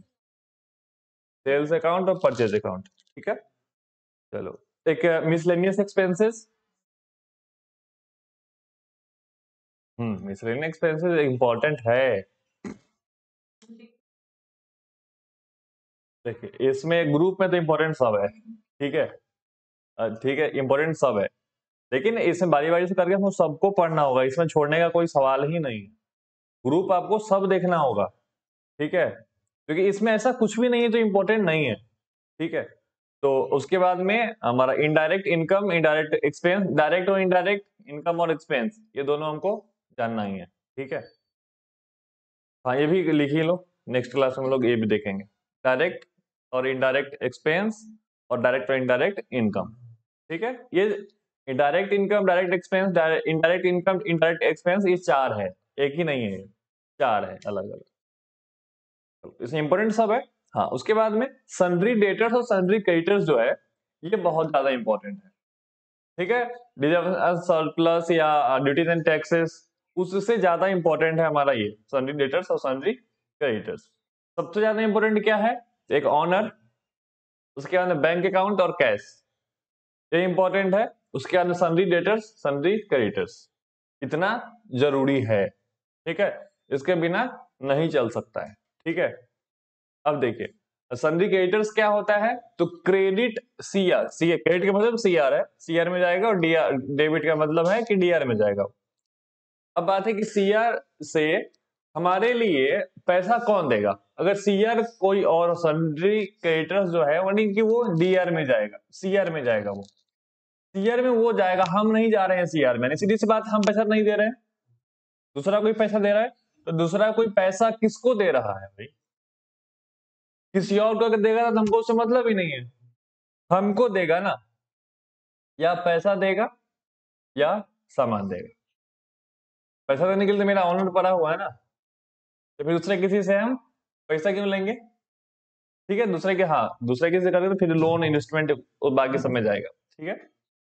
सेल्स अकाउंट और परचेज अकाउंट, ठीक है। चलो, एक miscellaneous expenses, miscellaneous expenses important है। देखिए इसमें ग्रुप में तो इंपॉर्टेंट सब है, ठीक है, ठीक है, इंपॉर्टेंट सब है, लेकिन इसमें बारी बारी से करके हमको सबको पढ़ना होगा, इसमें छोड़ने का कोई सवाल ही नहीं है, ग्रुप आपको सब देखना होगा, ठीक है, क्योंकि इसमें ऐसा कुछ भी नहीं है जो इंपॉर्टेंट नहीं है, ठीक है। तो उसके बाद में हमारा indirect income, indirect expense, direct और इनडायरेक्ट इनकम और एक्सपेंस, ये दोनों हमको जानना ही है। ठीक है, हाँ ये भी लिख ही लो, नेक्स्ट क्लास में हम लोग ये भी देखेंगे, डायरेक्ट और इनडायरेक्ट एक्सपेंस और डायरेक्ट और इनडायरेक्ट इनकम। ठीक है, ये direct income, direct expense, indirect income, indirect expense, ये चार है, एक ही नहीं है, चार है अलग अलग, इसमें इंपॉर्टेंट सब है। हाँ, उसके बाद में सन्ड्री डेटर्स और सन्ड्री क्रेडिटर्स जो है, ये बहुत ज्यादा इंपॉर्टेंट है। ठीक है, सरप्लस या ड्यूटीज एंड टैक्सेस, उससे ज्यादा इंपॉर्टेंट है हमारा ये सन्ड्री डेटर्स और सन्ड्री क्रेडिटर्स। सबसे ज्यादा इंपॉर्टेंट क्या है? एक ऑनर, उसके बाद बैंक अकाउंट और कैश, ये इंपॉर्टेंट है। उसके बाद सन्ड्री डेटर्स, सन्ड्री क्रेडिटर्स, इतना जरूरी है। ठीक है, इसके बिना नहीं चल सकता है। ठीक है, अब देखिए सन्ड्री क्रेडिटर्स क्या होता है, तो क्रेडिट सीआर, क्रेडिट का मतलब सीआर है, सीआर में जाएगा, और डीआर डेबिट का मतलब है कि डीआर में जाएगा। अब बात है कि सीआर से हमारे लिए पैसा कौन देगा? अगर सीआर कोई और सन्ड्री क्रेडिटर्स जो है यानी कि वो डीआर में जाएगा, सीआर में जाएगा, वो सीआर में वो जाएगा, हम नहीं जा रहे हैं सीआर में, सीधी सी बात, हम पैसा नहीं दे रहे हैं, दूसरा कोई पैसा दे रहा है। तो दूसरा कोई पैसा किसको दे रहा है भाई? किसी और को अगर देगा तो हमको उससे मतलब ही नहीं है, हमको देगा ना, या पैसा देगा या सामान देगा। पैसा देने के लिए तो मेरा ऑनर पड़ा हुआ है ना, तो फिर दूसरे किसी से हम पैसा क्यों लेंगे? ठीक है, दूसरे के, हाँ दूसरे किसी से करेंगे तो फिर लोन, इन्वेस्टमेंट और बाकी सब में जाएगा। ठीक है,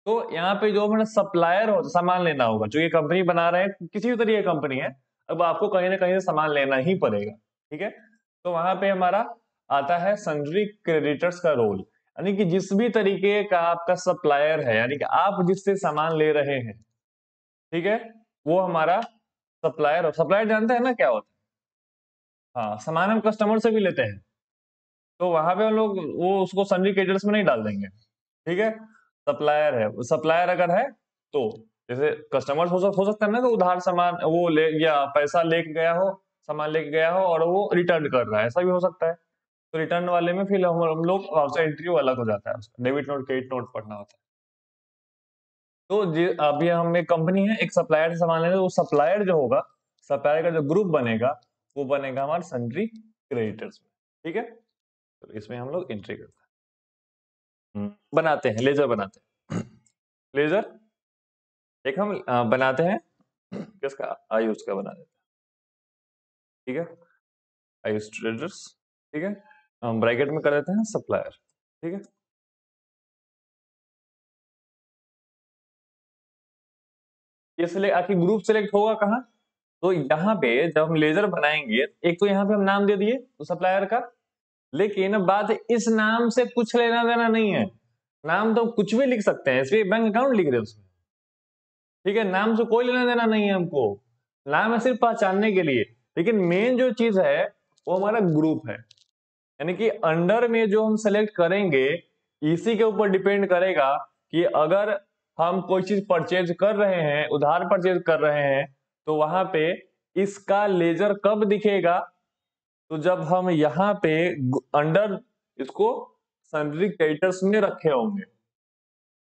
तो यहाँ पे जो हमारा सप्लायर हो, सामान लेना होगा, जो ये कंपनी बना रहे हैं, किसी भी तरीके की कंपनी है, अब आपको कहीं ना कहीं से सामान लेना ही पड़ेगा। ठीक है, तो वहां पे हमारा आता है सन्ड्री क्रेडिटर्स का रोल, यानी कि जिस भी तरीके का आपका सप्लायर है, यानी कि आप जिससे सामान ले रहे हैं, ठीक है, वो हमारा सप्लायर। सप्लायर जानते हैं ना क्या होता है? हाँ, सामान हम कस्टमर से भी लेते हैं, तो वहां पे हम लोग वो उसको सन्ड्री क्रेडिटर्स में नहीं डाल देंगे। ठीक है, सप्लायर है, सप्लायर अगर है तो जैसे कस्टमर हो सकता है ना, तो उधार सामान वो ले या पैसा लेके गया हो, सामान लेके गया हो और वो रिटर्न कर रहा है, ऐसा भी हो सकता है। तो रिटर्न वाले में फिर हम लोग एंट्री वो अलग हो जाता है, उसका डेबिट नोट क्रेडिट नोट पढ़ना होता है। तो अभी हम एक कंपनी है, एक सप्लायर से सामान लेंगे, वो सप्लायर जो होगा, सप्लायर का जो ग्रुप बनेगा, वो बनेगा हमारे सन्ड्री क्रेडिटर्स में। ठीक है, तो इसमें हम लोग एंट्री करते हैं, बनाते हैं, लेजर बनाते हैं। लेजर एक हम बनाते हैं किसका? आयुष का बना देते हैं। ठीक है, आयुष ट्रेडर्स। ठीक है, हम ब्रैकेट में कर देते हैं सप्लायर। ठीक है, ये सिलेक्ट आखिर ग्रुप सिलेक्ट होगा कहाँ? तो यहाँ पे जब हम लेजर बनाएंगे, एक तो यहाँ पे हम नाम दे दिए तो सप्लायर का, लेकिन बात इस नाम से कुछ लेना देना नहीं है, नाम तो कुछ भी लिख सकते हैं, इसलिए बैंक अकाउंट लिख रहे हैं उसमें। ठीक है, नाम से कोई लेना देना नहीं है हमको, नाम है सिर्फ पहचानने के लिए, लेकिन मेन जो चीज है वो हमारा ग्रुप है, यानी कि अंडर में जो हम सेलेक्ट करेंगे, इसी के ऊपर डिपेंड करेगा कि अगर हम कोई चीज परचेज कर रहे हैं, उधार परचेज कर रहे हैं, तो वहां पे इसका लेजर कब दिखेगा? तो जब हम यहाँ पे अंडर इसको सन्ड्री क्रेडिटर्स में रखे होंगे।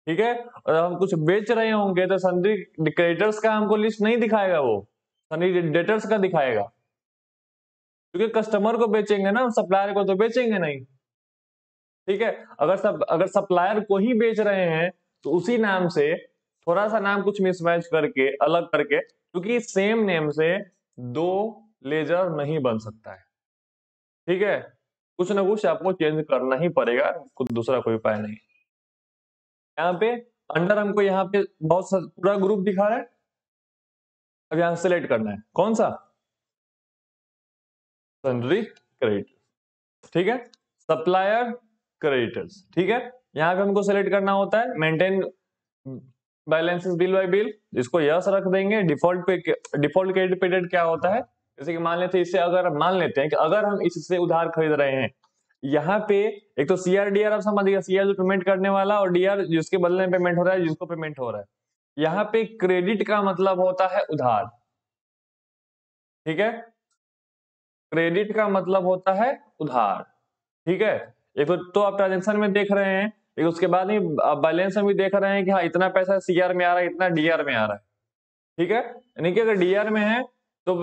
ठीक है, और हम कुछ बेच रहे होंगे तो सन्ड्री क्रेडिटर्स का हमको लिस्ट नहीं दिखाएगा, वो सन्ड्री डेटर्स का दिखाएगा, क्योंकि कस्टमर को बेचेंगे ना, सप्लायर को तो बेचेंगे नहीं। ठीक है, अगर सप्लायर को ही बेच रहे हैं तो उसी नाम से थोड़ा सा नाम कुछ मिसमैच करके, अलग करके, क्योंकि सेम नेम से दो लेजर नहीं बन सकता है। ठीक है, कुछ ना कुछ आपको चेंज करना ही पड़ेगा, कुछ दूसरा कोई उपाय नहीं। यहाँ पे अंडर हमको यहाँ पे बहुत सा पूरा ग्रुप दिखा रहा है, अब यहाँ सेलेक्ट करना है कौन सा? Sundry creditors. ठीक है, सप्लायर क्रेडिटर्स। ठीक है, यहाँ पे हमको सेलेक्ट करना होता है maintain balances bill bye bill, इसको यस रख देंगे। डिफॉल्ट क्रेडिट पीरियड क्या होता है? जैसे कि मान लेते हैं, इससे अगर मान लेते हैं कि अगर हम इससे उधार खरीद रहे हैं, यहाँ पे एक तो सीआर डीआर, आप समझिएगा, सीआर जो पेमेंट करने वाला और डीआर जिसके बदले में पेमेंट हो रहा है, जिसको पेमेंट हो रहा है। यहाँ पे क्रेडिट का मतलब होता है उधार। ठीक है, क्रेडिट का मतलब होता है उधार। ठीक है, एक तो आप ट्रांजेक्शन में देख रहे हैं लेकिन उसके बाद ही बैलेंस में भी देख रहे हैं कि हाँ इतना पैसा सीआर में आ रहा है, इतना डीआर में आ रहा है, ठीक है। यानी कि अगर डीआर में है तो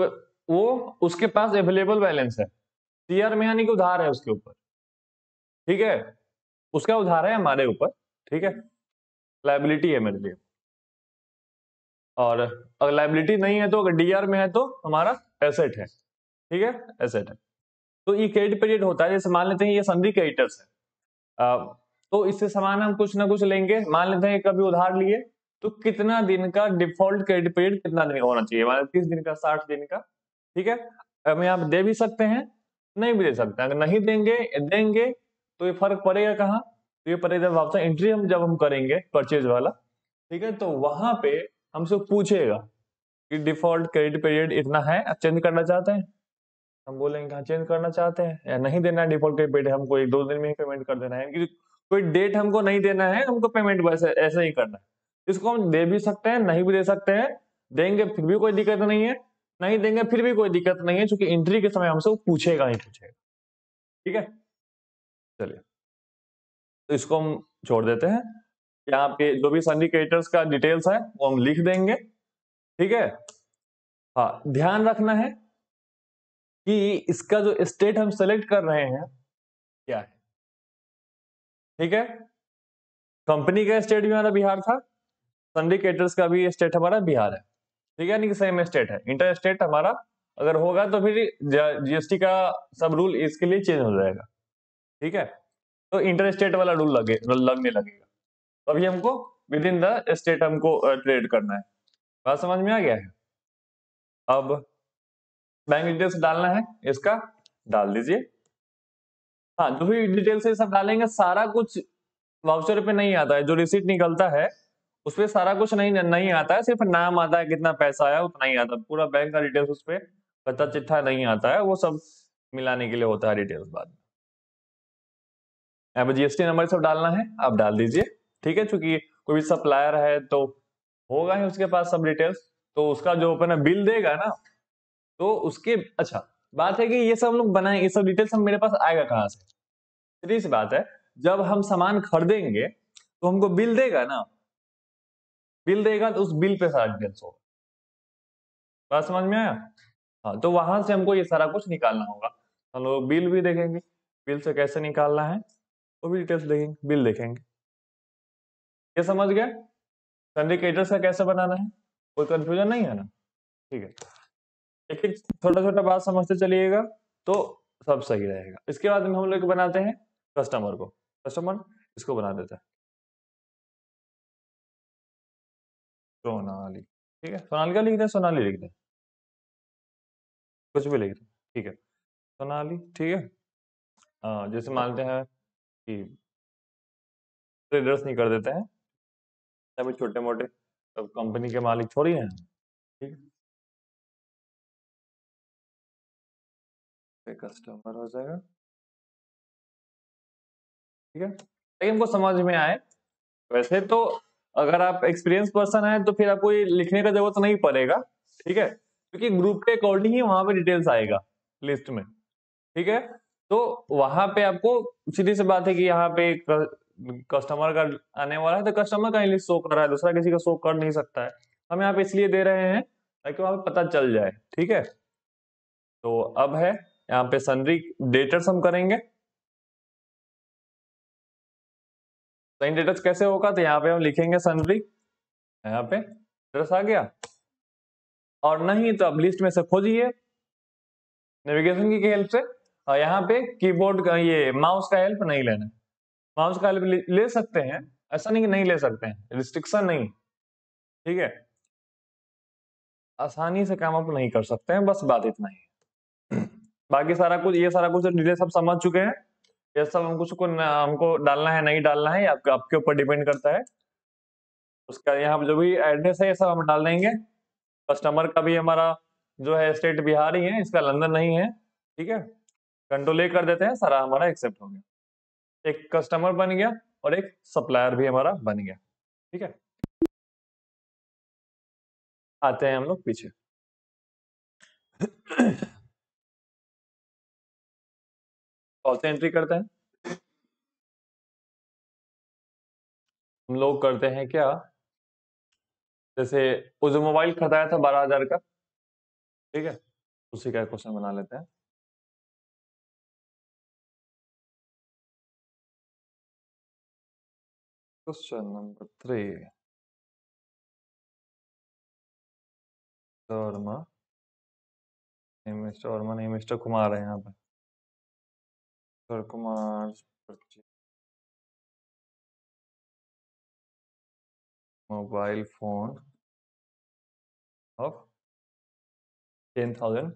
वो उसके पास अवेलेबल बैलेंस है, सीआर में यानी कि उधार है उसके ऊपर, ठीक है, उसका उधार है हमारे ऊपर, ठीक है, लाइबिलिटी है मेरे लिए। और अगर लाइबिलिटी नहीं है तो अगर डीआर में है तो हमारा एसेट है, ठीक है, एसेट है। तो ये क्रेडिट पीरियड होता है, जैसे मान लेते हैं ये सन्डी क्रेडिटर्स है, तो इससे समान हम कुछ ना कुछ लेंगे, मान लेते हैं कभी उधार लिए, तो कितना दिन का डिफॉल्ट क्रेडिट पीरियड कितना दिन का होना चाहिए, मतलब 30 दिन का, 60 दिन का, ठीक है। हम यहाँ दे भी सकते हैं, नहीं भी दे सकते हैं। अगर नहीं देंगे देंगे तो ये फर्क पड़ेगा कहाँ, तो ये पड़ेगा जब वापस एंट्री हम जब हम करेंगे परचेज वाला, ठीक है, तो वहां पे हमसे पूछेगा कि डिफॉल्ट क्रेडिट पीरियड इतना है, आप चेंज करना चाहते हैं, हम बोलेंगे हाँ चेंज करना चाहते हैं, या नहीं देना है डिफॉल्ट क्रेडिट पीरियड, हमको 1-2 दिन में ही पेमेंट कर देना है, क्योंकि कोई डेट हमको नहीं देना है, हमको पेमेंट वैसे ऐसे ही करना है। इसको हम दे भी सकते हैं, नहीं भी दे सकते हैं, देंगे फिर भी कोई दिक्कत नहीं है, नहीं देंगे फिर भी कोई दिक्कत नहीं है, क्योंकि एंट्री के समय हमसे वो पूछेगा ही पूछेगा, ठीक है। चलिए, तो इसको हम छोड़ देते हैं, यहाँ पे जो भी सिंडिकेटर्स का डिटेल्स है वो हम लिख देंगे, ठीक है। हाँ, ध्यान रखना है कि इसका जो स्टेट हम सेलेक्ट कर रहे हैं क्या है, ठीक है। कंपनी का स्टेट भी हमारा बिहार था, सिंडिकेटर्स का भी स्टेट हमारा बिहार है, ठीक है, यानी कि सेम स्टेट है। इंटर स्टेट हमारा अगर होगा तो फिर जीएसटी का सब रूल इसके लिए चेंज हो जाएगा, ठीक है। तो इंटर स्टेट वाला रूल लगने लगेगा, तो अभी हमको विद इन द स्टेट हमको ट्रेड करना है। बात समझ में आ गया है। अब बैंक डिटेल्स डालना है, इसका डाल दीजिए। हाँ, जो भी डिटेल्स है सब डालेंगे, सारा कुछ वाउचर पे नहीं आता है, जो रिसीट निकलता है उस पे सारा कुछ नहीं आता है, सिर्फ नाम आता है, कितना पैसा आया उतना ही आता है, पूरा बैंक का डिटेल्स उस पे पता चिट्ठा नहीं आता है, वो सब मिलाने के लिए होता है डिटेल्स बाद में। अब जीएसटी नंबर सब डालना है, आप डाल दीजिए, ठीक है, चूंकि कोई भी सप्लायर है तो होगा ही उसके पास सब डिटेल्स, तो उसका जो अपना बिल देगा ना, तो उसके अच्छा बात है कि ये सब हम लोग बनाए, ये सब डिटेल्स हम मेरे पास आएगा कहाँ से, सीधी सी बात है, जब हम सामान खरीदेंगे तो हमको बिल देगा ना, बिल देगा तो उस बिल पे सारा डिटेल्स होगा। बात समझ में आया। हाँ, तो वहां से हमको ये सारा कुछ निकालना होगा, हम लोग बिल भी देखेंगे, बिल से कैसे निकालना है वो भी डिटेल्स देखेंगे, बिल देखेंगे। ये समझ गया सिंडिकेटर्स का कैसे बनाना है, कोई कंफ्यूजन नहीं है ना, ठीक है। एक एक छोटा छोटा बात समझते चलिएगा तो सब सही रहेगा। इसके बाद में हम लोग बनाते हैं कस्टमर को, कस्टमर इसको बना देते हैं सोनाली, ठीक है, सोनाली का लिख दें, सोनाली लिख दें, कुछ भी लिख दें, ठीक है, सोनाली, ठीक है। जैसे मानते हैं कि ट्रेडर्स नहीं कर देते हैं, तभी छोटे मोटे कंपनी के मालिक थोड़ी हैं, ठीक है, कस्टमर हो जाएगा, ठीक है, ताकि हमको समझ में आए। वैसे तो अगर आप एक्सपीरियंस पर्सन है तो फिर आपको ये लिखने का जरूरत नहीं पड़ेगा, ठीक है, क्योंकि ग्रुप के अकॉर्डिंग ही वहां पे डिटेल्स आएगा लिस्ट में, ठीक है। तो वहां पे आपको सीधी सी बात है कि यहाँ पे कस्टमर का आने वाला है, तो कस्टमर का लिस्ट शो कर रहा है, दूसरा किसी का शो कर नहीं सकता है, हम यहाँ पे इसलिए दे रहे हैं ताकि वहां पे पता चल जाए, ठीक है। तो अब है यहाँ पे सन्ड्री डेटर्स हम करेंगे, सही डेटर्स कैसे होगा, तो यहाँ पे हम लिखेंगे सन्ड्री, यहाँ पे डेटर्स आ गया, और नहीं तो अब लिस्ट में से खोजिए नेविगेशन की हेल्प से, और यहाँ पे कीबोर्ड का ये माउस का हेल्प नहीं लेना, माउस का हेल्प ले सकते हैं, ऐसा नहीं कि नहीं ले सकते हैं, रिस्ट्रिक्शन नहीं, ठीक है, आसानी से काम आप नहीं कर सकते हैं, बस बात इतना ही। बाकी सारा कुछ ये सारा कुछ डिटेल सब समझ चुके हैं, ये सब हमको डालना है नहीं डालना है आपके ऊपर डिपेंड करता है। उसका यहाँ जो भी एड्रेस है ये सब हम डाल देंगे, कस्टमर का भी हमारा जो है स्टेट बिहार ही है, इसका लंदन नहीं है, ठीक है, कंट्रोल कर देते हैं, सारा हमारा एक्सेप्ट हो गया, एक कस्टमर बन गया और एक सप्लायर भी हमारा बन गया, ठीक है। आते हैं हम लोग पीछे। कौन से एंट्री करते हैं, हम लोग करते हैं क्या, जैसे वो जो मोबाइल खरीदाया था 12,000 का, ठीक है, उसी का क्वेश्चन बना लेते हैं। क्वेश्चन नंबर 3, वर्मा नहीं, मिस्टर वर्मा नहीं, मिस्टर कुमार है यहाँ पे, mister Kumar mobile phone of 10,000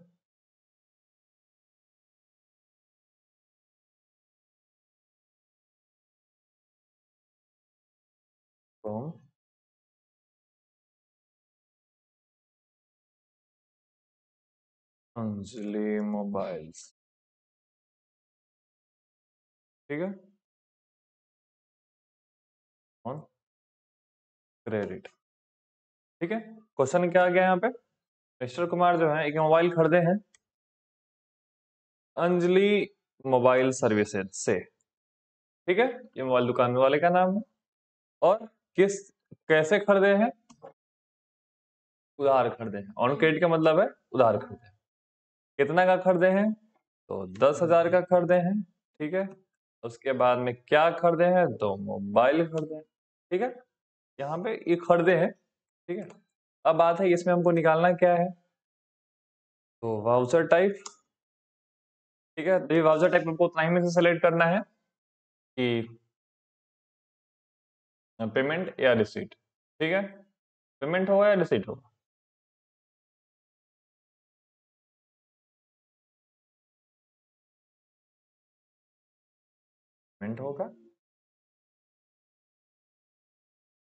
from Anjali mobiles, ठीक है, ऑन क्रेडिट, ठीक है। क्वेश्चन क्या आ गया यहाँ पे, मिस्टर कुमार जो है एक मोबाइल खरीदे हैं अंजलि मोबाइल सर्विसेज से, ठीक है, ये मोबाइल दुकान वाले का नाम है, और किस कैसे खरीदे हैं, उधार खरीदे हैं। ऑन क्रेडिट का मतलब है उधार खरीदे हैं। कितना का खरीदे हैं, तो 10,000 का खरीदे हैं, ठीक है। उसके बाद में क्या खरीदे हैं, तो मोबाइल खरीदे हैं, ठीक है। यहाँ पे ये खरीदे हैं, ठीक है। अब बात है इसमें हमको निकालना क्या है, तो वाउचर टाइप, ठीक है। तो ये वाउचर टाइप हमको उतना ही में से सेलेक्ट करना है कि पेमेंट या रिसीट, ठीक है। पेमेंट होगा या रिसीट होगा, पेमेंट होगा,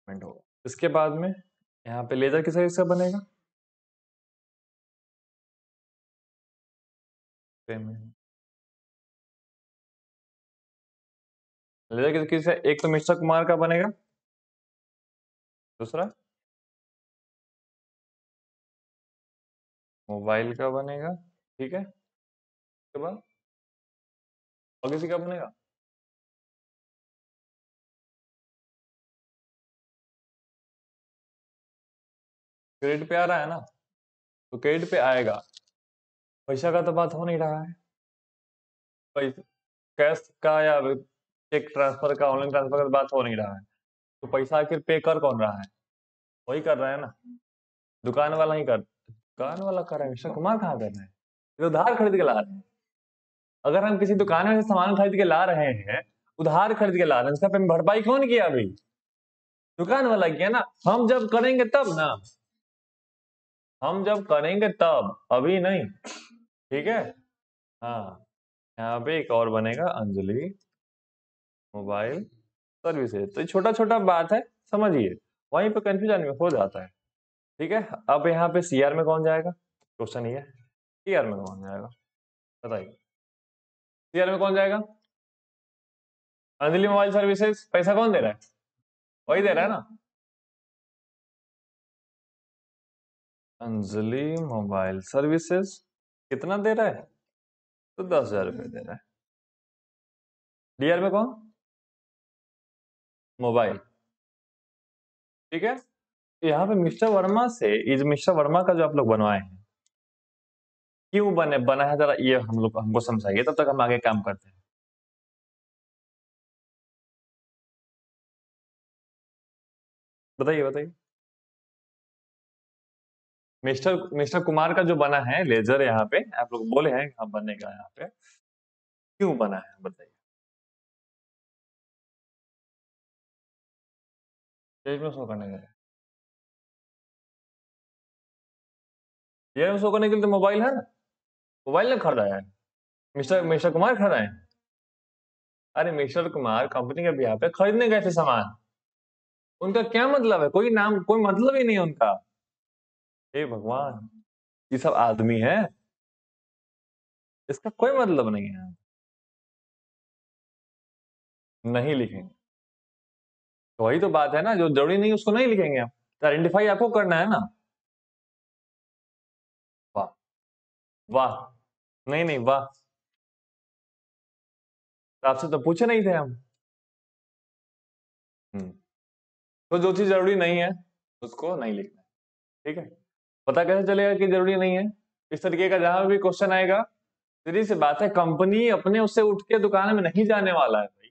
पेमेंट होगा। इसके बाद में यहाँ पे लेजर किस साइज का बनेगा, पेमेंट लेजर किस एक तो मिस्टर कुमार का बनेगा, दूसरा मोबाइल का बनेगा, ठीक है। उसके बाद और किसी का बनेगा, क्रेडिट पे आ रहा है ना, तो क्रेडिट पे आएगा, पैसा का तो बात हो नहीं रहा है, पैसा कैश का या चेक ट्रांसफर का, ऑनलाइन ट्रांसफर का तो बात हो नहीं रहा है, तो पैसा आखिर पे कर कौन रहा है, वही कर रहा है ना, दुकान वाला ही कर, दुकान वाला कर रहा है, मिस्टर कुमार कहाँ कर रहे हैं, ये तो उधार खरीद के ला रहे हैं। अगर हम किसी दुकान में से सामान खरीद के ला रहे हैं, उधार खरीद के ला रहे हैं, उसका पेमेंट भरपाई कौन किया अभी, दुकान वाला किया ना, हम जब करेंगे तब ना, हम जब करेंगे तब, अभी नहीं, ठीक है। हाँ, यहाँ पे एक और बनेगा अंजलि मोबाइल सर्विसेज, तो छोटा छोटा बात है, समझिए, वहीं पे कंफ्यूजन में हो जाता है, ठीक है। अब यहाँ पे सीआर में कौन जाएगा, क्वेश्चन ये है, सीआर में कौन जाएगा, बताइए, सीआर में कौन जाएगा, अंजलि मोबाइल सर्विसेज, पैसा कौन दे रहा है, वही दे रहा है ना, अंजलि मोबाइल सर्विसेज कितना दे रहा है, तो 10,000 रुपये दे रहा है। डीआर में कौन, मोबाइल, ठीक है। यहाँ पे मिस्टर वर्मा से, ये जो मिस्टर वर्मा का जो आप लोग बनवाए हैं, क्यों बने बना है, जरा ये हम लोग हमको समझाइए, तब तक हम आगे काम करते हैं। बताइए बताइए, मिस्टर मिस्टर कुमार का जो बना है लेजर, यहाँ पे आप लोग बोले हैं हाँ बनेगा, यहाँ पे क्यों बना है बताइए, पेज में शो करने के लिए, ये में शो करने के लिए तो मोबाइल है ना, मोबाइल ने खरीदा है, मिस्टर मिस्टर कुमार खरीदा है, अरे मिस्टर कुमार कंपनी के बिहार पे खरीदने गए थे सामान, उनका क्या मतलब है, कोई नाम कोई मतलब ही नहीं है उनका, हे भगवान, ये सब आदमी है, इसका कोई मतलब नहीं है, नहीं लिखेंगे, तो वही तो बात है ना, जो जरूरी नहीं उसको नहीं लिखेंगे हम, तो आइडेंटिफाई आपको करना है ना, वाह, वाह, नहीं नहीं वाह, तो आपसे तो पूछे नहीं थे हम, हम्म तो जो चीज जरूरी नहीं है उसको नहीं लिखना है, ठीक है। पता कैसे चलेगा कि जरूरी नहीं है? इस तरीके का जहां भी क्वेश्चन आएगा, सीधी सी बात है, कंपनी अपने उससे उठ के दुकान में नहीं जाने वाला है भाई,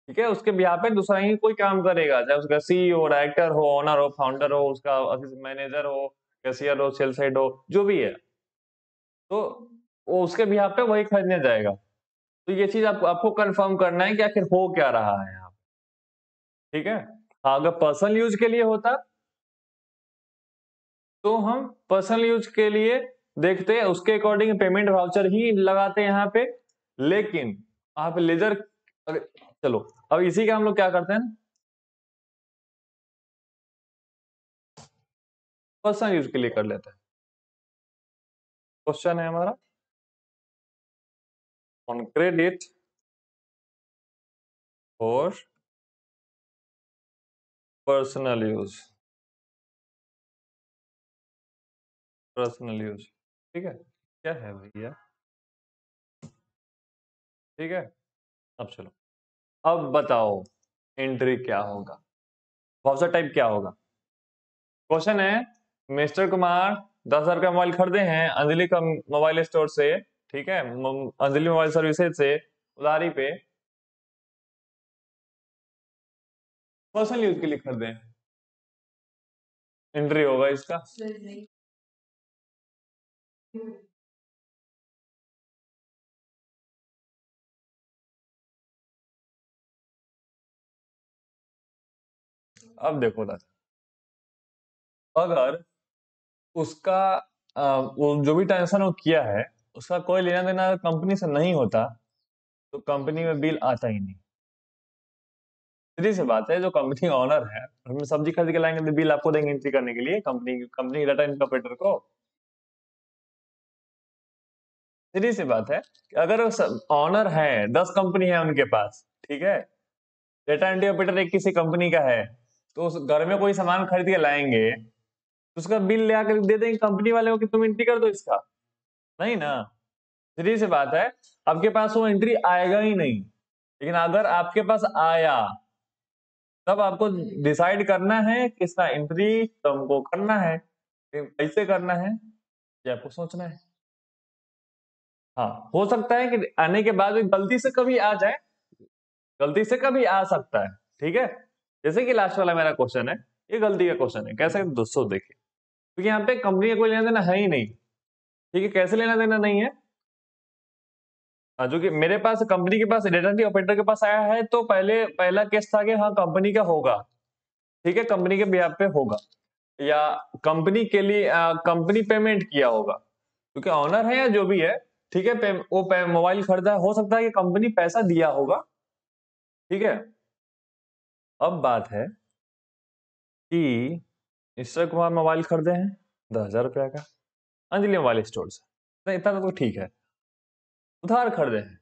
ठीक है। उसके बिहाफ पे दूसरा ही कोई काम करेगा, चाहे उसका सीईओ, डायरेक्टर हो, ओनर हो, फाउंडर हो, उसका मैनेजर हो, कैशियर हो, सेल्स हेड हो, जो भी है, तो वो उसके बिहाफ पे वही खरीदने जाएगा। तो ये चीज आपको कंफर्म करना है कि आखिर हो क्या रहा है यहाँ पे, ठीक है। हाँ, अगर पर्सनल यूज के लिए होता तो हम पर्सनल यूज के लिए देखते हैं, उसके अकॉर्डिंग पेमेंट वाउचर ही लगाते हैं यहाँ पे। लेकिन यहाँ पे लेजर, चलो अब इसी का हम लोग क्या करते हैं, पर्सनल यूज के लिए कर लेते हैं। क्वेश्चन है हमारा ऑन क्रेडिट और पर्सनल यूज, पर्सनल यूज, ठीक है। क्या है भैया, ठीक है। अब चलो, अब बताओ एंट्री क्या होगा, वाउचर टाइप क्या होगा। क्वेश्चन है, मिस्टर कुमार 10,000 का मोबाइल खरीदे हैं अंजलि का मोबाइल स्टोर से, ठीक है, अंजलि मोबाइल सर्विसेज से उधारी पे, पर्सनल यूज के लिए खरीदे हैं। एंट्री होगा इसका, अब देखो दादा, अगर उसका वो जो भी ट्रांजेक्शन वो किया है उसका कोई लेना देना कंपनी से नहीं होता तो कंपनी में बिल आता ही नहीं। सीधी सी बात है, जो कंपनी ऑनर है, हम सब्जी खरीद के लाएंगे तो बिल आपको देंगे एंट्री करने के लिए, company company data entry operator को। सीधी सी बात है कि अगर ऑनर है, 10 कंपनी है उनके पास, ठीक है, डेटा एंट्री ऑपरेटर एक किसी कंपनी का है, तो उस घर में कोई सामान खरीद के लाएंगे तो उसका बिल ले आकर दे देंगे कंपनी वाले को कि तुम एंट्री कर दो इसका, नहीं ना। सीधी सी बात है, आपके पास वो एंट्री आएगा ही नहीं। लेकिन अगर आपके पास आया तब आपको डिसाइड करना है कि इसका एंट्री तुमको करना है, कैसे करना है ये आपको सोचना है। हाँ, हो सकता है कि आने के बाद भी गलती से कभी आ जाए, गलती से कभी आ सकता है, ठीक है। जैसे कि लास्ट वाला मेरा क्वेश्चन है, ये गलती का क्वेश्चन है, कैसे दोस्तों देखिए, क्योंकि यहाँ पे कंपनी का कोई लेना देना है ही नहीं, ठीक है। कैसे लेना देना नहीं है, जो कि मेरे पास कंपनी के पास डेटा एंट्री ऑपरेटर के पास आया है तो पहले पहला केस था कि हाँ कंपनी का होगा, ठीक है, कंपनी के बिहाफ पे होगा, या कंपनी के लिए कंपनी पेमेंट किया होगा, क्योंकि ऑनर है या जो भी है, ठीक है, वो मोबाइल खरीदा, हो सकता है कि कंपनी पैसा दिया होगा, ठीक है। अब बात है कि मिस्टर कुमार मोबाइल खरीदे हैं 10,000 रुपया का अंजलि मोबाइल स्टोर से, तो इतना तो ठीक है। उधार खरीदे हैं,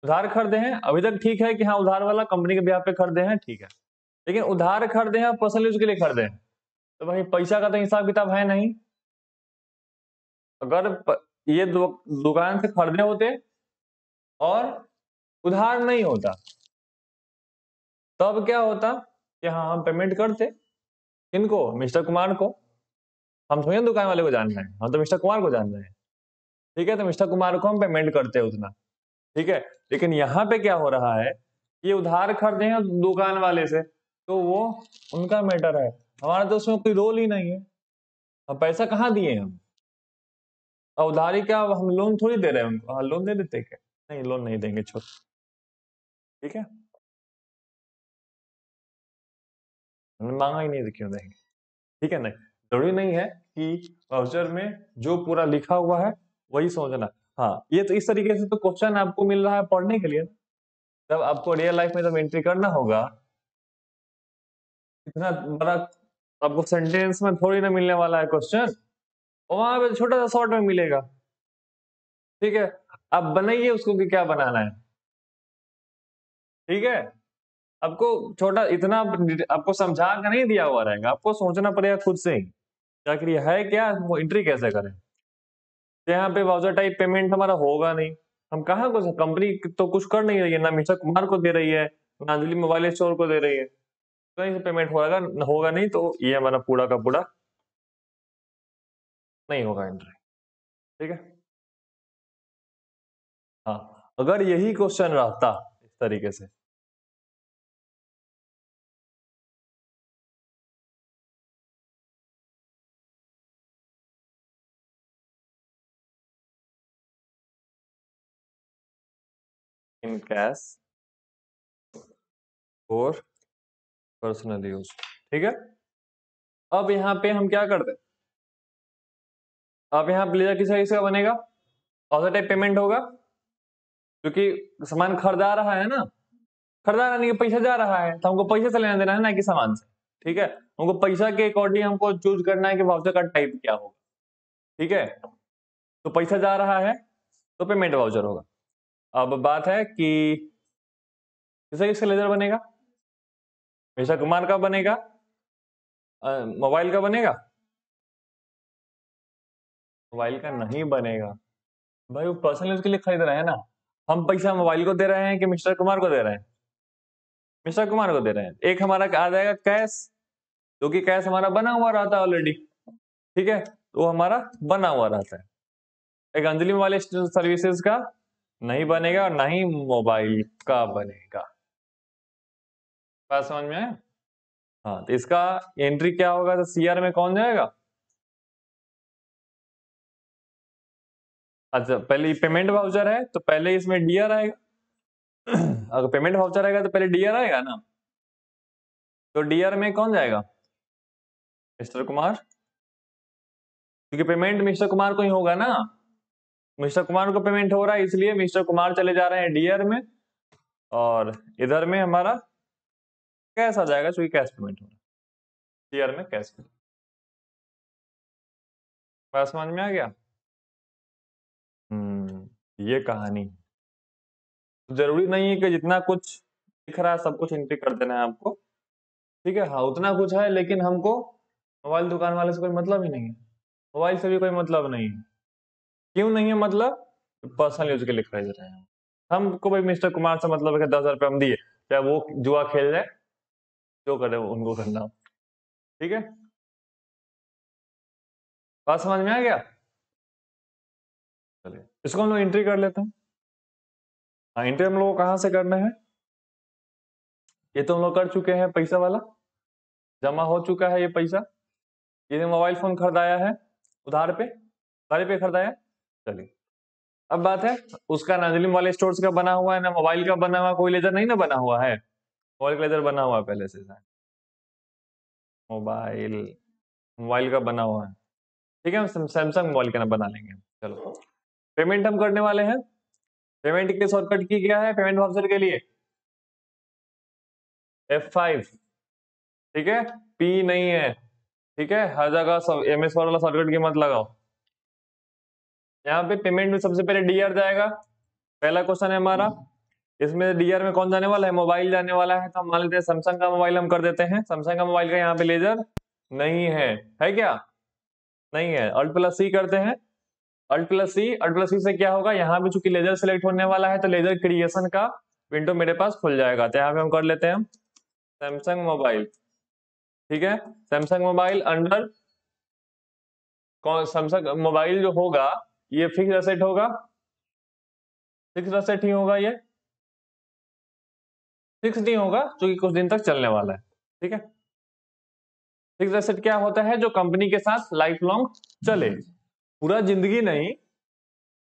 उधार खरीदे हैं, अभी तक ठीक है कि हाँ उधार वाला कंपनी के ब्याह पे खरीदे हैं, ठीक है। लेकिन उधार खरीदे हैं और पर्सनल यूज के लिए खरीदे हैं, तो भाई पैसा का तो हिसाब किताब है नहीं। अगर ये दुकान से खरीदे होते और उधार नहीं होता तब क्या होता कि हाँ हम पेमेंट करते, किनको, मिस्टर कुमार को। हम थोड़ी ना दुकान वाले को जान रहे हैं, हम तो मिस्टर कुमार को जान रहे हैं, ठीक है। तो मिस्टर कुमार को हम पेमेंट करते हैं उतना, ठीक है। लेकिन यहाँ पे क्या हो रहा है, ये उधार खरीदे हैं दुकान वाले से, तो वो उनका मैटर है, हमारा तो उसमें कोई रोल ही नहीं है। अब पैसा कहाँ दिए हम, और उधारी क्या हम लोन थोड़ी दे रहे हैं उनको, हाँ लोन दे देते क्या, नहीं लोन नहीं देंगे, छोड़, ठीक है, हमने मांगा ही नहीं तो क्यों देंगे, ठीक है। नहीं, जरूरी नहीं है कि वाउचर में जो पूरा लिखा हुआ है वही समझना। हाँ, ये तो इस तरीके से तो क्वेश्चन आपको मिल रहा है पढ़ने के लिए, जब आपको रियल लाइफ में जब एंट्री करना होगा, इतना बड़ा आपको सेंटेंस में थोड़ी ना मिलने वाला है क्वेश्चन, वहां पे छोटा सा शॉर्ट में मिलेगा, ठीक है। आप बनाइए उसको कि क्या बनाना है, ठीक है। आपको छोटा इतना आपको समझा कर नहीं दिया हुआ रहेगा, आपको सोचना पड़ेगा खुद से ही कि आखिर ये है क्या, वो एंट्री कैसे करें। तो यहाँ पे वाउचर टाइप पेमेंट हमारा होगा नहीं, हम कहाँ कुछ, कंपनी तो कुछ कर नहीं रही है, ना मिस्टर कुमार को दे रही है, ना अंजलि मोबाइल स्टोर को दे रही है, कहीं से पेमेंट होगा नहीं, तो ये हमारा पूरा का पूरा नहीं होगा एंट्री। ठीक है। हाँ, अगर यही क्वेश्चन रहता इस तरीके से, in cash for personal use, ठीक है। अब यहाँ पे हम क्या करते हैं, अब यहाँ पे लेजर किसका किसका बनेगा, कौन सा टाइप पेमेंट होगा, क्योंकि सामान खरीदा रहा है ना, खरीदा नहीं, पैसा जा रहा है, तो हमको पैसे से लेना देना है ना कि सामान से। ठीक है, हमको पैसा के अकॉर्डिंग हमको चूज करना है कि वाउचर का टाइप क्या होगा। ठीक है, तो पैसा जा रहा है तो पेमेंट वाउचर होगा। अब बात है कि किसका किसका लेजर बनेगा, मिस्टर कुमार का बनेगा, मोबाइल का बनेगा, मोबाइल का नहीं बनेगा भाई, वो पर्सनल यूज के लिए खरीद रहे हैं ना। हम पैसा मोबाइल को दे रहे हैं कि मिस्टर कुमार को दे रहे हैं, मिस्टर कुमार को दे रहे हैं। एक हमारा आ जाएगा कैश, क्योंकि कैश हमारा बना हुआ रहता है ऑलरेडी। ठीक है, तो वो हमारा बना हुआ रहता है। एक अंजलि मोबाइल सर्विसेज का नहीं बनेगा और ना ही मोबाइल का बनेगा। बात समझ में आया। हाँ, तो इसका एंट्री क्या होगा, तो सीआर में कौन जाएगा। अच्छा, पहले पेमेंट वाउचर है तो पहले इसमें डीआर आएगा। अगर पेमेंट वाउचर आएगा तो पहले डीआर आएगा ना, तो डीआर में कौन जाएगा, मिस्टर कुमार, क्योंकि पेमेंट मिस्टर कुमार को ही होगा ना। मिस्टर कुमार को पेमेंट हो रहा है, इसलिए मिस्टर कुमार चले जा रहे हैं डीआर में, और इधर में हमारा कैश आ जाएगा, क्योंकि कैश पेमेंट हो रहा है, डीआर में कैश पेमेंट। बात समझ में आ गया। ये कहानी। जरूरी नहीं है कि जितना कुछ दिख रहा है सब कुछ एंट्री कर देना है आपको। ठीक है, हाँ उतना कुछ है, लेकिन हमको मोबाइल दुकान वाले से कोई मतलब ही नहीं है, मोबाइल से भी कोई मतलब नहीं है। क्यों नहीं है मतलब, पर्सनल यूज के लिए खरीद रहे हैं। हमको भाई मिस्टर कुमार से मतलब है कि 10,000 रुपये हम दिए, चाहे वो जुआ खेल जाए, जो करे वो उनको करना हो। ठीक है, बात समझ में आ गया। चलिए इसको हम लोग एंट्री कर लेते हैं। हाँ, एंट्री हम लोग को कहाँ से करना है, ये तो हम लोग कर चुके हैं, पैसा वाला जमा हो चुका है ये पैसा। ये मोबाइल फोन खरीदाया है उधार पे, उधार पे खरीदाया। चलिए अब बात है उसका, नाजलिम वाले स्टोर्स का बना हुआ है ना, मोबाइल का बना हुआ, कोई लेजर नहीं ना बना हुआ है, मोबाइल का लेजर बना हुआ है पहले से, मोबाइल मोबाइल का बना हुआ है। ठीक है, हम सैमसंग मोबाइल का ना बना लेंगे। चलो पेमेंट हम करने वाले हैं, पेमेंट के लिए शॉर्टकट की क्या है, पेमेंट वाउचर के लिए F5। ठीक है, P नहीं है। ठीक है, हर जगह सब MS वाला शॉर्टकट की मत लगाओ। यहाँ पे पेमेंट में सबसे पहले डीआर जाएगा, पहला क्वेश्चन है हमारा। इसमें डीआर में कौन जाने वाला है, मोबाइल जाने वाला है, तो हम मान लेते हैं सैमसंग का मोबाइल हम कर देते हैं। सैमसंग का मोबाइल का यहाँ पे लेजर नहीं है क्या, नहीं है, अल्ट प्लस सी करते हैं, अल्ट प्लस सी, अल्ट प्लस सी से क्या होगा, यहाँ पे चूंकि लेजर सिलेक्ट होने वाला है तो लेजर क्रिएशन का विंडो मेरे पास खुल जाएगा, तो यहाँ पे हम कर लेते हैं सैमसंग मोबाइल। ठीक है, सैमसंग मोबाइल अंडर कौन, सैमसंग मोबाइल जो होगा ये फिक्स एसेट होगा, फिक्स एसेट ही होगा, ये फिक्स नहीं होगा क्योंकि कुछ दिन तक चलने वाला है। ठीक है, फिक्स एसेट क्या होता है, जो कंपनी के साथ लाइफ लॉन्ग चले, पूरा जिंदगी नहीं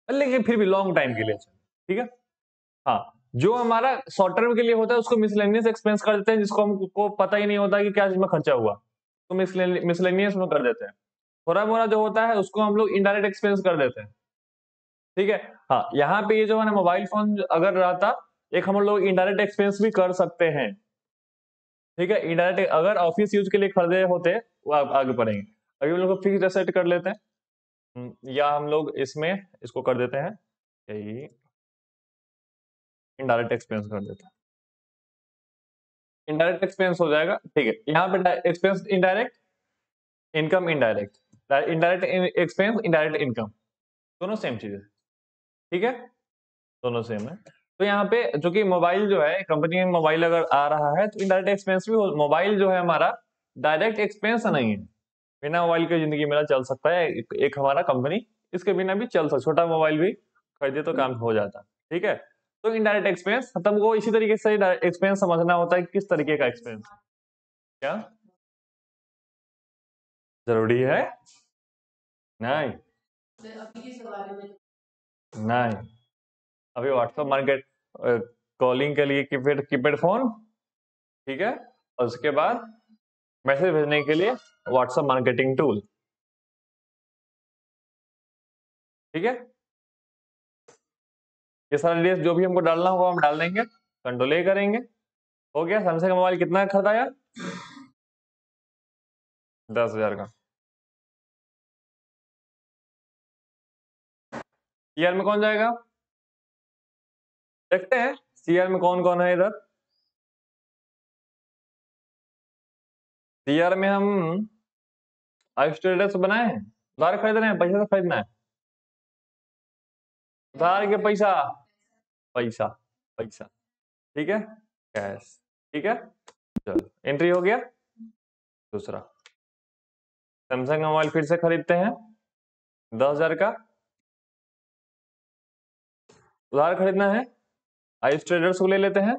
लेकिन फिर भी लॉन्ग टाइम के लिए चले। ठीक है, हाँ, जो हमारा शॉर्ट टर्म के लिए होता है उसको मिसलेनियस एक्सपेंस कर देते हैं, जिसको हमको पता ही नहीं होता कि क्या चीज में खर्चा हुआ, तो मिसलेनियस में कर देते हैं। थोड़ा मोड़ा जो होता है उसको हम लोग इनडायरेक्ट एक्सपेंस कर देते हैं। ठीक है, हाँ, यहाँ पे ये जो है ना मोबाइल फोन अगर रहता, एक हम लोग इनडायरेक्ट एक्सपेंस भी कर सकते हैं। ठीक है, इनडायरेक्ट अगर ऑफिस यूज के लिए खरीदे होते वो आगे पढ़ेंगे। अभी हम लोग को फिक्स एसेट कर लेते हैं, या हम लोग इसमें इसको कर देते हैं, यही इनडायरेक्ट एक्सपेंस कर देते हैं, इनडायरेक्ट एक्सपेंस हो जाएगा। ठीक है, यहाँ पे expense indirect, income indirect, indirect expense indirect income, दोनों सेम चीज है। ठीक है, दोनों सेम है। तो यहाँ पे जो कि मोबाइल जो है, कंपनी में मोबाइल अगर आ रहा है तो इनडायरेक्ट एक्सपेंस भी मोबाइल जो है हमारा डायरेक्ट एक्सपेंस नहीं है। बिना मोबाइल के जिंदगी मेरा चल सकता है, एक हमारा कंपनी इसके बिना भी चल सकता, छोटा मोबाइल भी खरीदे तो काम हो जाता। ठीक है, तो इनडायरेक्ट एक्सपेंस तुमको इसी तरीके से एक्सपेंस समझना होता है, किस तरीके का एक्सपेंस क्या जरूरी है? नहीं नहीं, अभी व्हाट्सएप मार्केट कॉलिंग के लिए कीपैड कीपैड फोन, ठीक है, और उसके बाद मैसेज भेजने के लिए व्हाट्सएप मार्केटिंग टूल। ठीक है, ये सारा डिटेल्स जो भी हमको डालना होगा हम डाल देंगे, कंट्रोल ए करेंगे। हो गया। सैमसंग का मोबाइल कितना का खरीदा यार? 10,000 का। सीआर में कौन जाएगा? देखते हैं सीआर में कौन कौन है इधर। सीआर में हम स्टेटस बनाए हैं, उधार खरीद रहे हैं, पैसे से खरीदना है, उधार के पैसा, पैसा पैसा, ठीक है, कैश, ठीक है। चलो एंट्री हो गया। दूसरा, सैमसंग का मोबाइल फिर से खरीदते हैं 10,000 का, उधार खरीदना है, आयुष ट्रेडर्स को ले लेते हैं,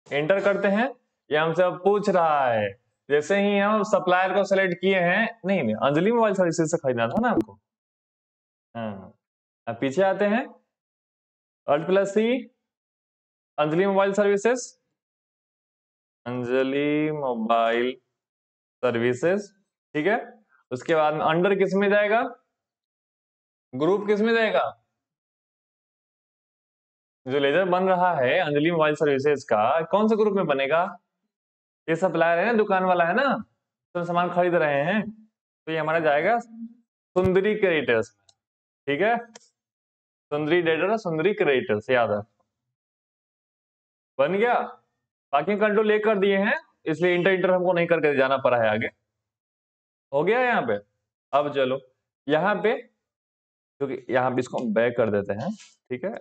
एंटर करते हैं। ये हमसे अब पूछ रहा है, जैसे ही हम सप्लायर को सेलेक्ट किए हैं, नहीं नहीं अंजलि मोबाइल सर्विसेज से खरीदना था ना हमको। हाँ, अब पीछे आते हैं, alt plus C, Anjali mobile services, Anjali mobile services, ठीक है। उसके बाद में अंडर किस में जाएगा, ग्रुप किस में जाएगा? जो लेजर बन रहा है अंजलि मोबाइल सर्विसेज का, कौन से ग्रुप में बनेगा? ये सप्लायर है ना, दुकान वाला है ना, तो सामान खरीद रहे हैं, तो ये हमारा जाएगा सुंदरी क्रेडिटर्स, ठीक है, सुंदरी डेटर, सुंदरी क्रेडिटर्स, याद है, बन गया। बाकी कंट्रोल ए कर दिए हैं, इसलिए इंटर इंटर हमको नहीं करके जाना पड़ा है आगे। हो गया यहाँ पे। अब चलो यहाँ पे, क्योंकि यहाँ पे इसको हम बैक कर देते हैं, ठीक है,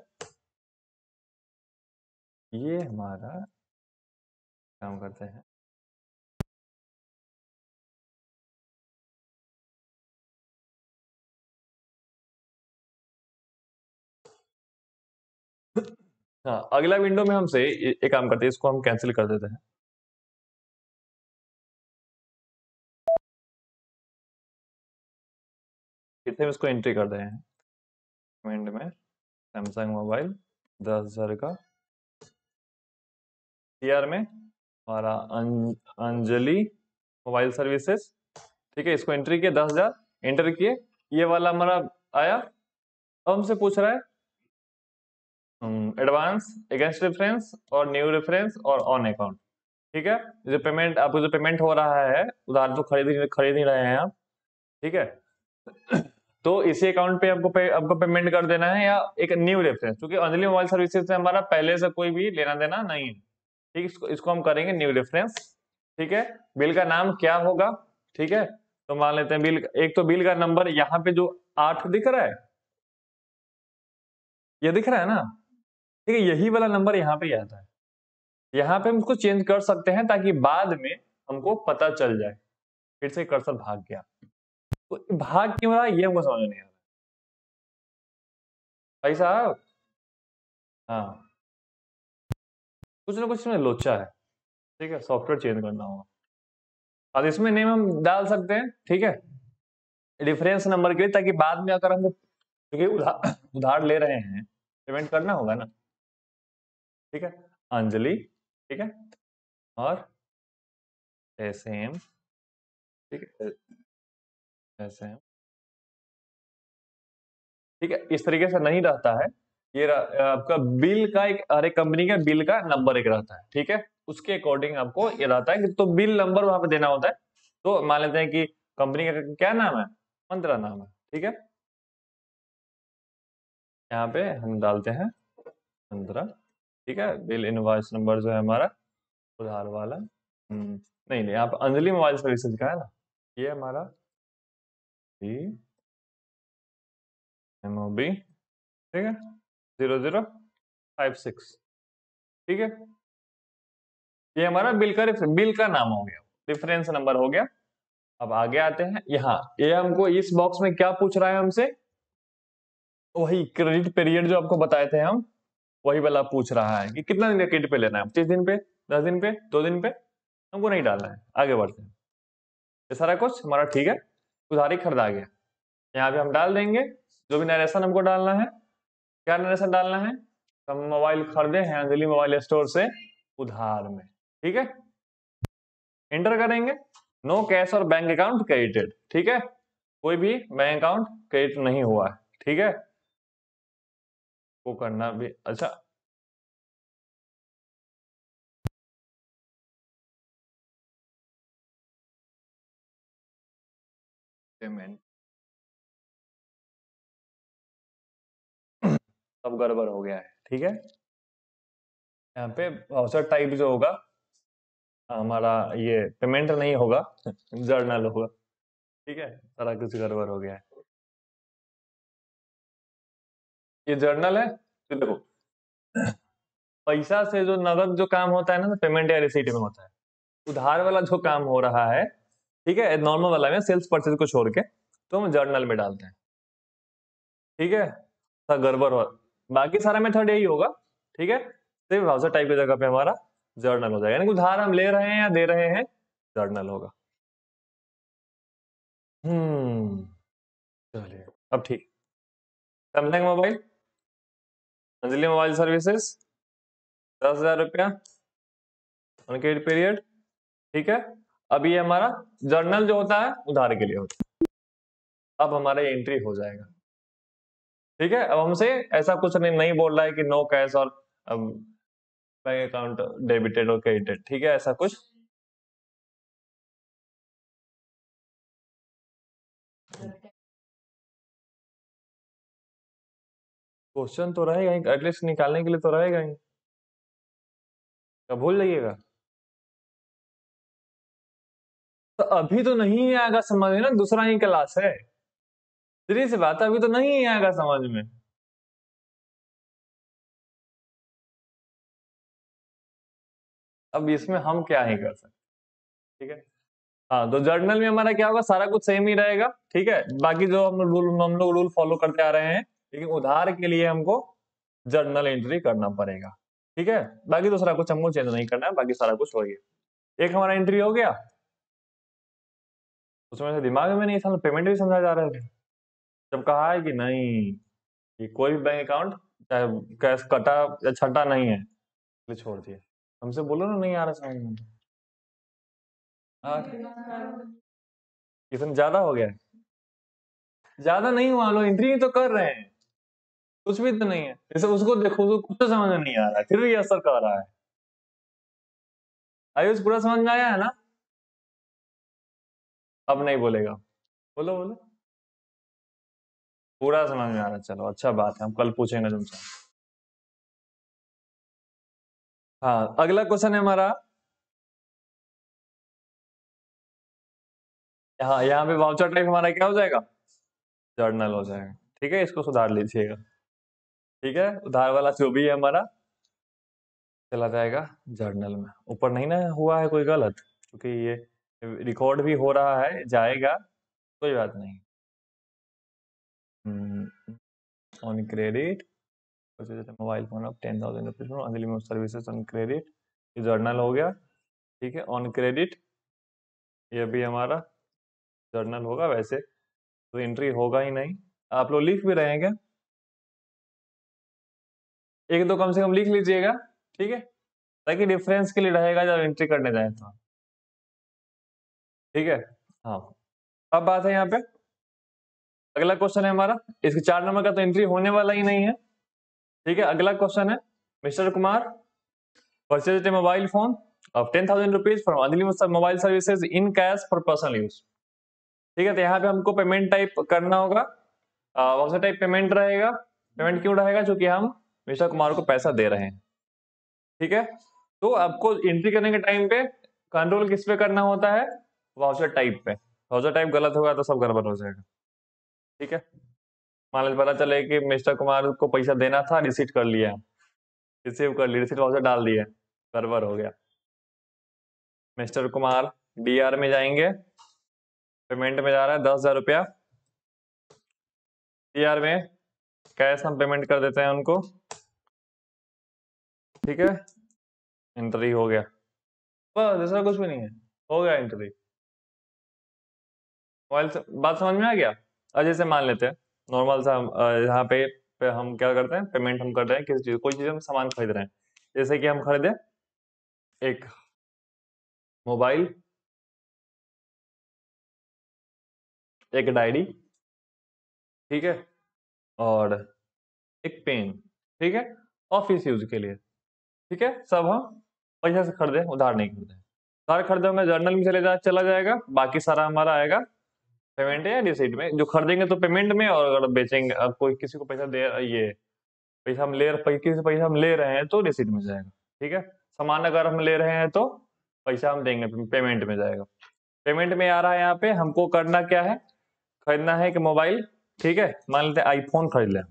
ये हमारा काम करते हैं। हाँ, अगला विंडो में हमसे एक काम करते हैं, इसको हम कैंसिल कर देते हैं। फिर से हम इसको एंट्री कर रहे हैं, कमेंट में सैमसंग मोबाइल 10,000 का, सीआर में हमारा अंजलि मोबाइल सर्विसेज, ठीक है, इसको एंट्री किए 10,000, एंटर किए, ये वाला हमारा आया। अब हमसे पूछ रहा है एडवांस, अगेंस्ट रेफरेंस और न्यू रेफरेंस और ऑन अकाउंट, ठीक है। जो पेमेंट आपको जो पेमेंट हो रहा है, उधार तो खरीद ही रहे हैं आप, ठीक है, तो इसी अकाउंट पे आपको पेमेंट कर देना है, या एक न्यू रेफरेंस, क्योंकि अंजलि मोबाइल सर्विसेज से हमारा पहले से कोई भी लेना देना नहीं है, ठीक, इसको हम करेंगे न्यू रेफरेंस, ठीक है। बिल का नाम क्या होगा, ठीक है, तो मान लेते हैं बिल, एक तो बिल का नंबर यहाँ पे जो 8 दिख रहा है, ये दिख रहा है ना, ठीक है, यही वाला नंबर यहाँ पे आता है, यहाँ पे हम उसको चेंज कर सकते हैं ताकि बाद में हमको पता चल जाए। फिर से कर्सर भाग गया, तो भाग क्यों रहा है ये हमको समझ नहीं आ रहा भाई साहब। हाँ, कुछ ना कुछ इसमें लोचा है, ठीक है, सॉफ्टवेयर चेंज करना होगा। अब इसमें नेम हम डाल सकते हैं, ठीक है, रेफरेंस नंबर के लिए, ताकि बाद में अगर हम, क्योंकि उधार ले रहे हैं, पेमेंट करना होगा ना, ठीक है, अंजलि, ठीक है, और एसएम, ठीक है, एसएम, ठीक है, इस तरीके से नहीं रहता है। ये आपका बिल का एक, हर एक कंपनी का बिल का नंबर एक रहता है, ठीक है, उसके अकॉर्डिंग आपको ये रहता है कि तो बिल नंबर वहां पे देना होता है। तो मान लेते हैं कि कंपनी का क्या नाम है, मंत्रा नाम है, ठीक है, यहाँ पे हम डालते हैं मंत्रा, ठीक है, बिल इनवॉइस नंबर जो है हमारा उधार वाला, नहीं नहीं, यहाँ पे अंजलि मोबाइल सर्विसेज का है ना, ये हमारा MOB, ठीक है, 00 56। ठीक है, ये हमारा बिल का नाम हो गया, रेफरेंस नंबर हो गया। अब आगे आते हैं, यहाँ ये हमको इस बॉक्स में क्या पूछ रहा है हमसे, वही क्रेडिट पीरियड जो आपको बताए थे हम, वही वाला पूछ रहा है कि कितना दिन का क्रेडिट पे लेना है, 25 दिन पे, 10 दिन पे, 2 दिन पे, हमको नहीं डालना है। आगे बढ़ते हैं, ये सारा कुछ हमारा ठीक है, उधारी खरीदा गया, यहाँ पे हम डाल देंगे जो भी नरेशन हमको डालना है। क्या नरेशन डालना है, हम मोबाइल खरीदे हैं अंजलि मोबाइल स्टोर से उधार में। ठीक है, एंटर करेंगे, नो कैश और बैंक अकाउंट क्रेडिटेड। ठीक है, कोई भी बैंक अकाउंट क्रेडिट नहीं हुआ है। ठीक है, वो करना भी अच्छा। पेमेंट सब गड़बड़ हो गया है। ठीक है, यहाँ पे वाउचर टाइप जो होगा हमारा, ये पेमेंट नहीं होगा जर्नल होगा। ठीक है, सारा कुछ गड़बड़ हो गया है। ये जर्नल है, तो देखो पैसा से जो नगद जो काम होता है ना, पेमेंट या रिसीट में होता है। उधार वाला जो काम हो रहा है, ठीक है, नॉर्मल वाला में सेल्स परचेज को छोड़ के, तो हम जर्नल में डालते हैं। ठीक है, सब गड़बड़ हो, बाकी सारा मेथड यही होगा। ठीक है, सिर्फ ब्राउजर टाइप की जगह पे हमारा जर्नल हो जाएगा, यानी कि उधार हम ले रहे हैं या दे रहे हैं, जर्नल होगा। हम्म, चलिए अब ठीक। Samsung mobile, Anjali mobile services, 10,000 रुपया उनके पीरियड। ठीक है, अब ये हमारा जर्नल जो होता है उधार के लिए होता है, अब हमारा एंट्री हो जाएगा। ठीक है, अब हमसे ऐसा कुछ नहीं बोल रहा है कि नो कैश और बैंक अकाउंट डेबिटेड और क्रेडिटेड। ठीक है, ऐसा कुछ क्वेश्चन तो रहेगा ही, एटलीस्ट निकालने के लिए तो रहेगा ही, क्या भूल जाइएगा। तो अभी तो नहीं आएगा समझ में ना, दूसरा ही क्लास है, सीधी सी बात है, अभी तो नहीं आएगा समझ में। अब इसमें हम क्या ही कर सकते। ठीक है, हाँ, तो जर्नल में हमारा क्या होगा, सारा कुछ सेम ही रहेगा। ठीक है, बाकी जो हम लोग रूल फॉलो करते आ रहे हैं, लेकिन उधार के लिए हमको जर्नल एंट्री करना पड़ेगा। ठीक है, बाकी दूसरा कुछ हमको चेंज नहीं करना है, बाकी सारा कुछ हो गया। एक हमारा एंट्री हो गया, उसमें से दिमाग में नहीं था, पेमेंट भी समझा जा रहे थे, जब कहा है कि नहीं, कि कोई भी बैंक अकाउंट चाहे कैश कटा या छटा नहीं है, इसलिए छोड़ दिया। हमसे बोलो ना, नहीं आ रहा समझ में। इतना ज्यादा हो गया है, ज्यादा नहीं हुआ, लोग एंट्री तो कर रहे हैं, कुछ भी तो नहीं है। जैसे उसको देखो, उसको कुछ तो समझ में नहीं आ रहा है, फिर भी असर कर रहा है। आयुष पूरा समझ में आया है ना, अब नहीं बोलेगा, बोलो बोलो। पूरा समझ में आ रहा है, चलो अच्छा बात है, हम कल पूछेंगे तुमसे। हाँ, अगला क्वेश्चन है हमारा, यहाँ पे वाउचर टाइप हमारा क्या हो जाएगा, जर्नल हो जाएगा। ठीक है, इसको सुधार लीजिएगा। ठीक है, उधार वाला जो भी है हमारा चला जाएगा जर्नल में, ऊपर नहीं ना हुआ है कोई गलत, क्योंकि ये रिकॉर्ड भी हो रहा है, जाएगा, कोई बात नहीं। On credit mobile phone of 10,000 rupees unlimited services on credit, ये जर्नल हो गया। ठीक है, ऑन क्रेडिट ये भी हमारा जर्नल होगा, वैसे तो एंट्री होगा ही नहीं। आप लोग लिख भी रहे हैं क्या, एक दो कम से कम लिख लीजिएगा। ठीक है, ताकि डिफरेंस के लिए रहेगा जब एंट्री करने जाए तो। ठीक है, हाँ, अब बात है यहाँ पे, अगला क्वेश्चन है हमारा, इसके 4 नंबर का तो एंट्री होने वाला ही नहीं है। ठीक है, अगला क्वेश्चन है, mister Kumar purchase a mobile phone of 10,000 rupees from unlimited mobile services in cash for personal use. ठीक है, तो यहाँ पे हमको पेमेंट टाइप करना होगा, कौन सा टाइप पेमेंट रहेगा, पेमेंट क्यों रहेगा, क्योंकि हम मिस्टर कुमार को पैसा दे रहे हैं। ठीक है, तो आपको एंट्री करने के टाइम पे कंट्रोल किस पे करना होता है, वाउचर टाइप पे। वाउचर टाइप गलत होगा तो सब गड़बड़ हो जाएगा। ठीक है, मान लीजिए पता चले कि मिस्टर कुमार को पैसा देना था, रिसीट कर लिया, रिसीव कर ली, रिसीट वाउचर डाल दिए, गड़बड़ हो गया। मिस्टर कुमार डीआर में जाएंगे, पेमेंट में जा रहा है 10,000 रुपया। डीआर में कैश हम पेमेंट कर देते हैं उनको, ठीक है, एंट्री हो गया, बस दूसरा कुछ भी नहीं है, हो गया एंट्री। मोबाइल से बात समझ में आ गया। अब जैसे मान लेते हैं नॉर्मल सा यहाँ पे हम क्या करते हैं, पेमेंट हम कर रहे हैं किसी चीज, कोई चीज हम सामान खरीद रहे हैं, जैसे कि हम खरीदे एक मोबाइल, एक डायरी, ठीक है, और एक पेन, ठीक है, ऑफिस यूज के लिए, ठीक है, सब हम पैसा से खरीदे, उधार नहीं खरीदे। उधार खरीदे हमें जर्नल में चला जाएगा, बाकी सारा हमारा आएगा पेमेंट या रिसीट में। जो खरीदेंगे तो पेमेंट में, और अगर बेचेंगे, अब कोई किसी को पैसा दे, ये पैसा हम किसी से पैसा हम ले रहे हैं तो रिसीट में जाएगा, ठीक है। सामान अगर हम ले रहे हैं तो पैसा हम देंगे, पेमेंट में जाएगा। पेमेंट में आ रहा है, यहाँ पे हमको करना क्या है, खरीदना है कि मोबाइल, ठीक है, मान लेते हैं आईफोन खरीद लें,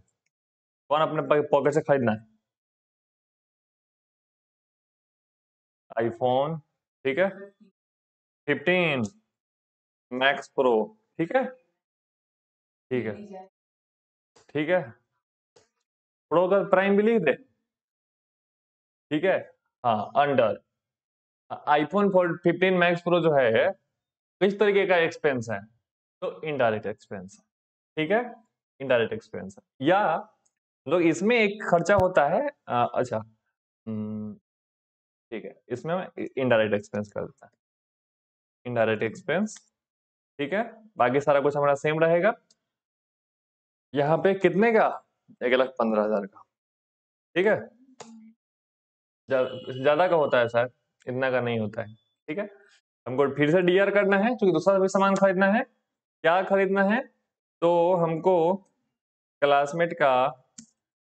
कौन अपने पॉकेट से खरीदना है, आईफोन, ठीक है, 15 मैक्स प्रो, ठीक है, ठीक है, ठीक है, प्रो का प्राइम भी लिख दे, ठीक है, हाँ, अंडर आईफोन 15 मैक्स प्रो जो है किस तरीके का एक्सपेंस है, तो इनडायरेक्ट एक्सपेंस, ठीक है, इनडायरेक्ट एक्सपेंस। या लोग इसमें एक खर्चा होता है, अच्छा, ठीक है, इसमें इनडायरेक्ट एक्सपेंस कर देता है, इनडायरेक्ट एक्सपेंस, ठीक है, बाकी सारा कुछ हमारा सेम रहेगा। यहाँ पे कितने का, 1,15,000 का, ठीक है, ज्यादा का होता है शायद, इतना का नहीं होता है, ठीक है। हमको फिर से डीआर करना है क्योंकि दूसरा भी सामान खरीदना है। क्या खरीदना है, तो हमको क्लासमेट का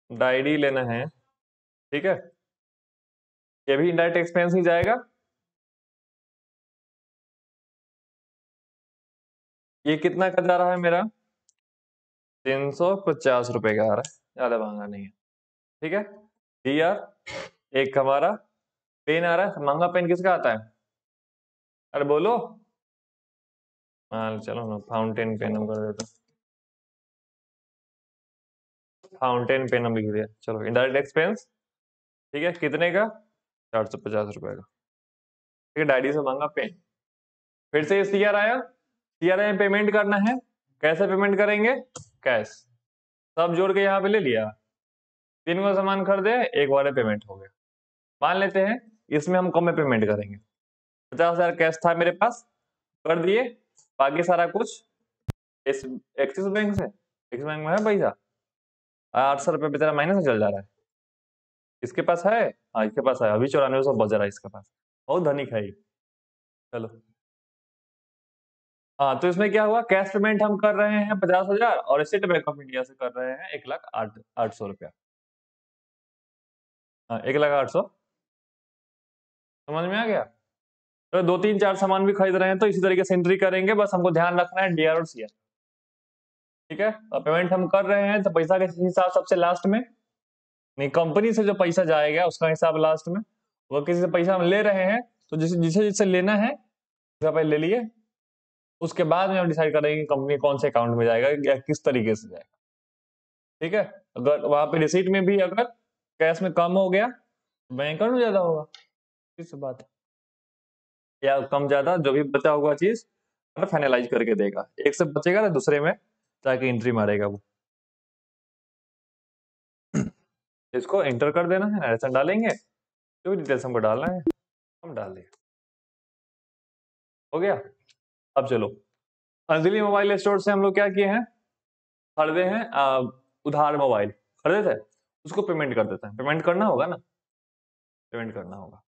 डायरी लेना है, ठीक है, ये भी इनडायरेक्ट एक्सपेंस ही जाएगा। ये कितना का जा रहा है मेरा, 350 रुपए का आ रहा है, ज्यादा महंगा नहीं है, ठीक है। डीआर एक हमारा पेन आ रहा है, महंगा पेन किसका आता है, अरे बोलो, हाँ चलो ना, फाउंटेन पेन हम कर देते हैं, फाउंटेन पेन हम लिख दिया, चलो इनडायरेक्ट एक्सपेंस, ठीक है, कितने का, 450 रुपए का, ठीक है, डायरी से महंगा पेन। फिर से सीआर आया, सीआर में पेमेंट करना है, कैसे पेमेंट करेंगे, कैश, सब जोड़ के यहाँ पे ले लिया, 3 को सामान खरीदे, एक बार पेमेंट हो गया। मान लेते हैं इसमें हम कम में पेमेंट करेंगे, 50,000 कैश था मेरे पास, कर दिए, बाकी सारा कुछ इस एक्सिस बैंक से, एक्सिस बैंक में है पैसा, 800 रुपये बेचारा महीने से चल जा रहा है, इसके पास है, हाँ इसके पास है, अभी 9400 बच रहा है इसके पास, बहुत धनिक है ये। चलो, हाँ, तो इसमें क्या हुआ, कैश पेमेंट हम कर रहे हैं 50,000, और स्टेट बैंक ऑफ इंडिया से कर रहे हैं 1,08,800 रुपया, हाँ 1,08,000, समझ में आ गया। तो 2 3 4 सामान भी खरीद रहे हैं तो इसी तरीके से एंट्री करेंगे, बस हमको ध्यान रखना है डीआर और सीआर, ठीक है। और पेमेंट हम कर रहे हैं तो पैसा का हिसाब सबसे लास्ट में, नहीं, कंपनी से जो पैसा जाएगा उसका हिसाब लास्ट में, वो किसी से पैसा हम ले रहे हैं तो जिसे जिसे जिसे लेना है उसका पहले ले लिए, उसके बाद में हम डिसाइड करेंगे कंपनी कौन से अकाउंट में जाएगा या किस तरीके से जाएगा, ठीक है। अगर वहां पे रिसीट में भी अगर कैश में कम हो गया, बैंक अकाउंट में ज्यादा होगा, किस बात है, या कम ज्यादा जो भी बचा हुआ चीज फाइनलाइज करके देगा, एक से बचेगा तो दूसरे में जाके एंट्री मारेगा वो। इसको एंटर कर देना है, ऐसा डालेंगे, जो भी डिटेल्स हमको डालना है हम डाल देंगे, हो गया। अब चलो, अंजलि मोबाइल स्टोर से हम लोग क्या किए हैं, खरीदे हैं उधार मोबाइल खरीदे थे, उसको पेमेंट कर देते हैं, पेमेंट करना होगा ना, पेमेंट करना होगा,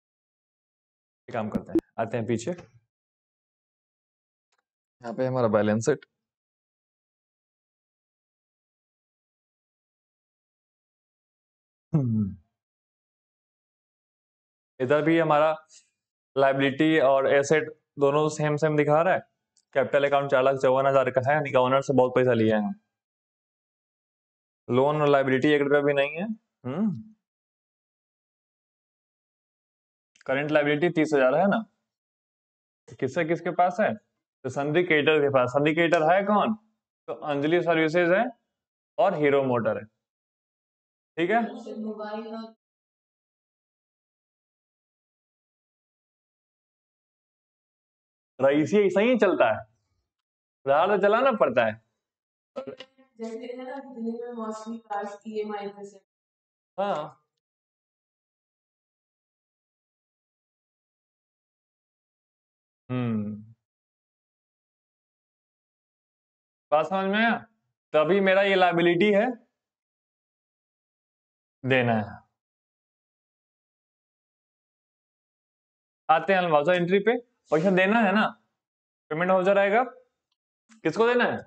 ये काम करते हैं, आते हैं पीछे, यहाँ पे हमारा बैलेंस शीट, इधर भी हमारा लाइबिलिटी और एसेट दोनों सेम सेम दिखा रहा है। कैपिटल अकाउंट 4,54,000 का है, यानी कि ओनर से बहुत पैसा लिया है, लोन और लाइबिलिटी 1 रुपया भी नहीं है। करंट लायबिलिटी 30,000 है ना, किससे किसके पास है, तो सिंडिकेटर के पास। सिंडिकेटर है कौन, तो अंजलि सर्विसेज है और हीरो मोटर है, ठीक है। रईसी ऐसा ही चलता है, उधार तो चलाना पड़ता है। जैसे है ना दिल्ली में मौसमी कार्स ईएमआई पे से, हाँ बात समझ में आया। तभी मेरा ये लाइबिलिटी है, देना है। आते हैं वाउचर एंट्री पे, पैसा देना है ना, पेमेंट वाउचर आएगा, किसको देना है,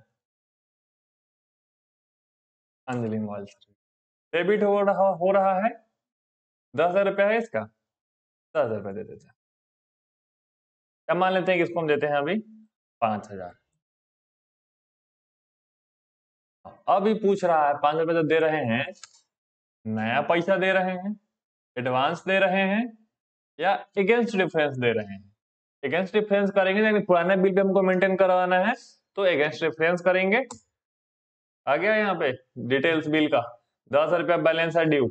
अंजलि मोबाइल से। डेबिट हो रहा है, 10,000 रुपया है इसका, 10,000 रुपया दे देते हैं। क्या मान लेते हैं कि इसको हम देते हैं अभी 5,000। अभी पूछ रहा है 5,000 रुपया तो दे रहे हैं, नया पैसा दे रहे हैं, एडवांस दे रहे हैं, या अगेंस्ट डिफरेंस दे रहे हैं। अगेंस्ट डिफरेंस करेंगे यानी पुराने बिल पे हमको मेंटेन करवाना है, तो अगेंस्ट डिफरेंस करेंगे। आ गया यहाँ पे डिटेल्स बिल का, 10,000 रुपया बैलेंस है ड्यू,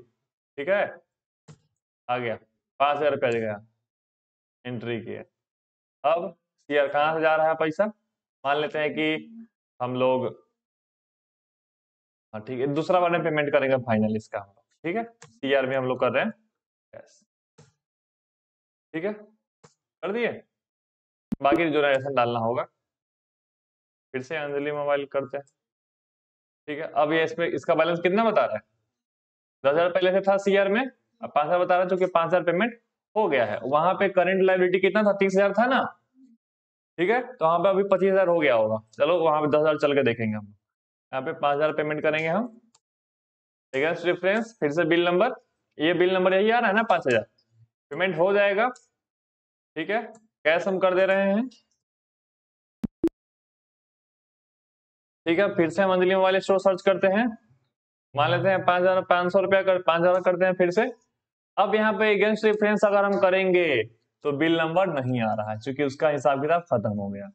ठीक है, आ गया 5,000 रुपया गया, एंट्री की है। अब सीआर कहाँ से जा रहा है पैसा, मान लेते हैं कि हम लोग, हाँ ठीक है, दूसरा वाले पेमेंट करेंगे फाइनल इसका हम लोग, ठीक है, सीआर में हम लोग कर रहे हैं, यस ठीक है, कर दिए। बाकी जो रेशन डालना होगा, फिर से अंजलि मोबाइल करते हैं, ठीक है। अब ये इसमें इसका बैलेंस कितना बता रहा है, 10,000 पहले से था सीआर में, अब 5,000 बता रहा है, चूंकि 5,000 पेमेंट हो गया है। वहां पे करंट लायबिलिटी कितना था, 30,000 था ना, ठीक है, तो वहां पे अभी 25,000 हो गया होगा। चलो वहां पे 10,000 चल के देखेंगे हम, यहाँ पे 5,000 पेमेंट करेंगे हम, अगेंस्ट डिफरेंस, फिर से बिल नंबर, ये बिल नंबर यही आ रहा है ना, 5,000 पेमेंट हो जाएगा, ठीक है। कैश हम कर दे रहे हैं, ठीक है। फिर से हम अंजलि मोबाइल स्टोर सर्च करते हैं, मान लेते हैं 5,500 रुपया कर, 5,000 करते हैं फिर से। अब यहाँ पे अगेंस्ट डिफरेंस अगर हम करेंगे तो बिल नंबर नहीं आ रहा है, क्योंकि उसका हिसाब किताब खत्म हो गया।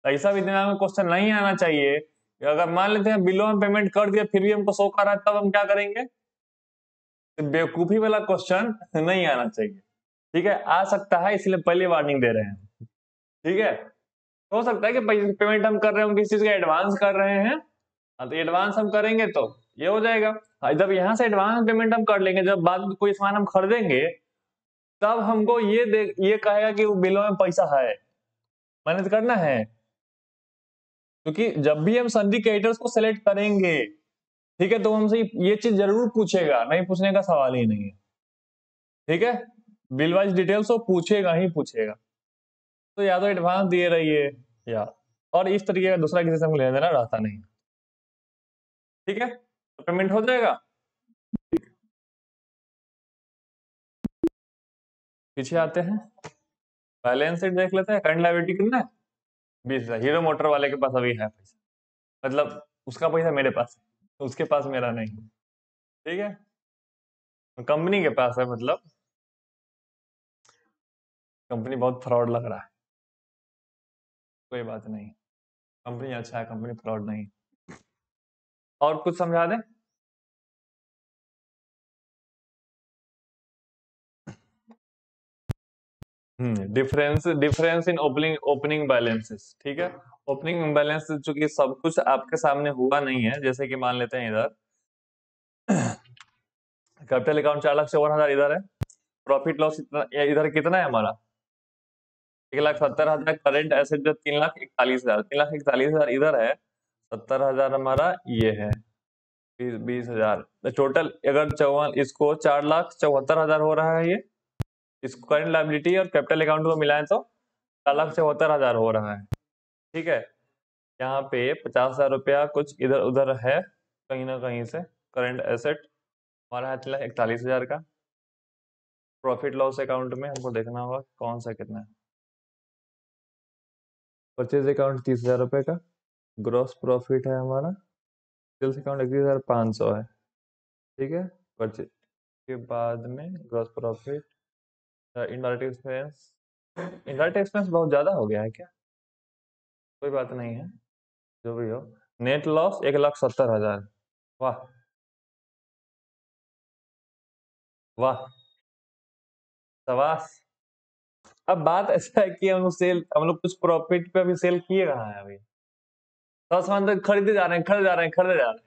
ऐसा भी दिमाग में क्वेश्चन नहीं आना चाहिए कि अगर मान लेते हैं बिलों में पेमेंट कर दिया फिर भी हमको शो कर रहा है, तब हम क्या करेंगे, तो बेवकूफी वाला क्वेश्चन नहीं आना चाहिए, ठीक है। आ सकता है इसलिए पहले वार्निंग दे रहे हैं, ठीक है। हो सकता है कि पेमेंट हम कर रहे हो किसी चीज का एडवांस कर रहे हैं, हाँ तो एडवांस हम करेंगे तो ये हो जाएगा। जब यहाँ से एडवांस पेमेंट हम कर लेंगे, जब बाद में कोई सामान हम खरीदेंगे, तब हमको ये कहेगा कि वो बिलों में पैसा है, मैनेज करना है। क्योंकि जब भी हम सिंडिकेटर्स को सेलेक्ट करेंगे, ठीक है, तो हमसे ये चीज जरूर पूछेगा, नहीं पूछने का सवाल ही नहीं है, ठीक है। बिल वाइज डिटेल्स वो पूछेगा ही पूछेगा, तो या तो एडवांस दिए रहिए, या और इस तरीके का दूसरा किसी से हमको लेना देना रहता नहीं, ठीक है, तो पेमेंट हो जाएगा। पीछे आते हैं, बैलेंस शीट देख लेते हैं, करंट लायबिलिटी कितना है, 20,000। हीरो मोटर वाले के पास अभी है पैसा, मतलब उसका पैसा मेरे पास है, उसके पास मेरा नहीं, ठीक है, कंपनी के पास है, मतलब कंपनी बहुत फ्रॉड लग रहा है, कोई बात नहीं, कंपनी अच्छा है, कंपनी फ्रॉड नहीं। और कुछ समझा दें, difference difference in opening opening balances, ठीक है। ओपनिंग बैलेंस चूंकि सब कुछ आपके सामने हुआ नहीं है, जैसे कि मान लेते हैं इधर कैपिटल अकाउंट 4,54,000 इधर है, प्रॉफिट लॉस इधर कितना है हमारा, 1,70,000, करेंट एसेट जो 3,41,000, 3,41,000 इधर है, 70,000 हमारा ये है, 20,000 टोटल। अगर 54 इसको 4,74,000 हो रहा है, ये इसको करंट लायबिलिटी और कैपिटल अकाउंट को मिलाएं तो 4,74,000 हो रहा है, ठीक है। यहाँ पे 50,000 रुपया कुछ इधर उधर है कहीं ना कहीं से, करंट एसेट हमारा है 41,000 का। प्रॉफिट लॉस अकाउंट में हमको देखना होगा कौन सा कितना है, परचेज अकाउंट 30,000 रुपए का, ग्रॉस प्रॉफिट है हमारा, सेल्स अकाउंट 31,500 है, ठीक है। परचेज के बाद में gross profit indirect expense, indirect expense बहुत ज्यादा हो गया है क्या? कोई बात नहीं है, जो भी हो। Net loss 1,70,000। वाह वाह, शाबाश। अब बात ऐसा है कि हम लोग कुछ प्रॉफिट पे अभी सेल किए कहाँ है अभी। सब सामान तो खरीदे जा रहे हैं, खरीदे जा रहे हैं, खरीदे जा रहे हैं,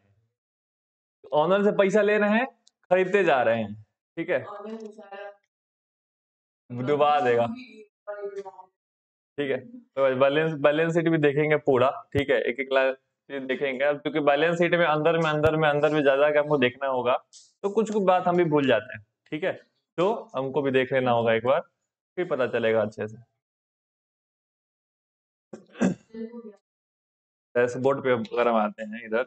ऑनर से पैसा ले रहे हैं, खरीदते जा रहे हैं। ठीक है, डुबा देगा। ठीक है, तो बैलेंस बैलेंस शीट भी देखेंगे पूरा। ठीक है, एक एक लाख चीज देखेंगे। अब क्योंकि बैलेंस शीट में अंदर में ज्यादा का हमको देखना होगा, तो कुछ कुछ बात हम भी भूल जाते हैं। ठीक है, तो हमको भी देख लेना होगा एक बार, फिर पता चलेगा अच्छे से। डैशबोर्ड पे अगर हम आते हैं इधर,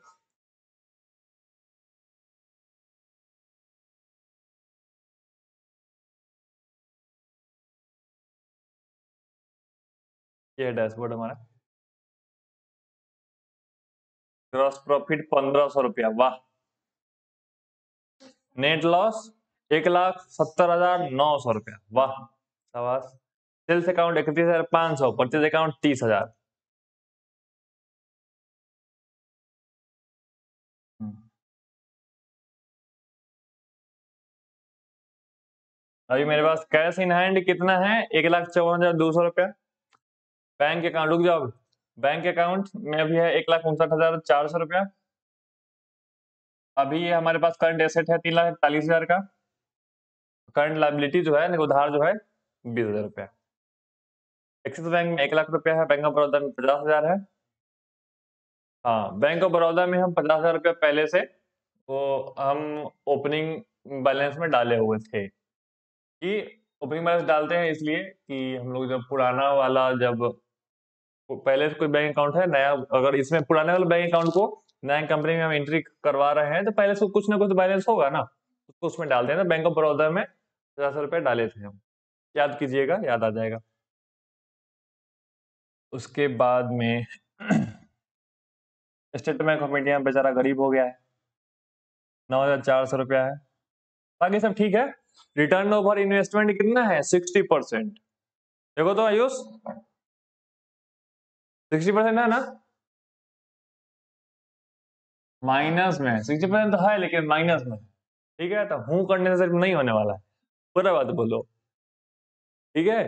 ये है डैशबोर्ड हमारा। ग्रॉस प्रॉफिट 1,500 रुपया, वाह। नेट लॉस 1,70,900 रुपया, वाह शाबाश। Sales account 31,500, purchase account 30,000। अभी मेरे पास कैश इन हैंड कितना है? 1,54,200 रुपया। बैंक अकाउंट, रुक जाओ, बैंक अकाउंट में अभी है 1,59,400 रुपया। अभी ये हमारे पास करंट एसेट है 3,41,000 का। करंट लाइबिलिटी जो है, उधार जो है 20,000 रुपया। एक्सिस बैंक में 1,00,000 रुपया है, बैंक ऑफ बड़ौदा में 50,000 है। हाँ, बैंक ऑफ बड़ौदा में हम 50,000 रुपया पहले से वो हम ओपनिंग बैलेंस में डाले हुए थे। कि ओपनिंग बैलेंस डालते हैं इसलिए कि हम लोग जब पुराना वाला, जब पहले से कोई बैंक अकाउंट है नया, अगर इसमें पुराने वाले बैंक अकाउंट को नया कंपनी में हम एंट्री करवा रहे हैं, तो पहले से कुछ ना कुछ बैलेंस होगा ना, उसको उसमें डालते हैं। तो बैंक ऑफ बड़ौदा में 50,000 रुपये डाले थे हम, याद कीजिएगा, याद आ जाएगा। उसके बाद में स्टेट बैंक ऑफ इंडिया में बेचारा गरीब हो गया है, 9,400 रुपया है। बाकी सब ठीक है। रिटर्न ओवर इन्वेस्टमेंट कितना है? 60%। देखो तो आयुष, 60% है ना? माइनस में 60% तो है, लेकिन माइनस में। ठीक है, तो हूं करने से सिर्फ नहीं होने वाला है, पूरा बात बोलो। ठीक है,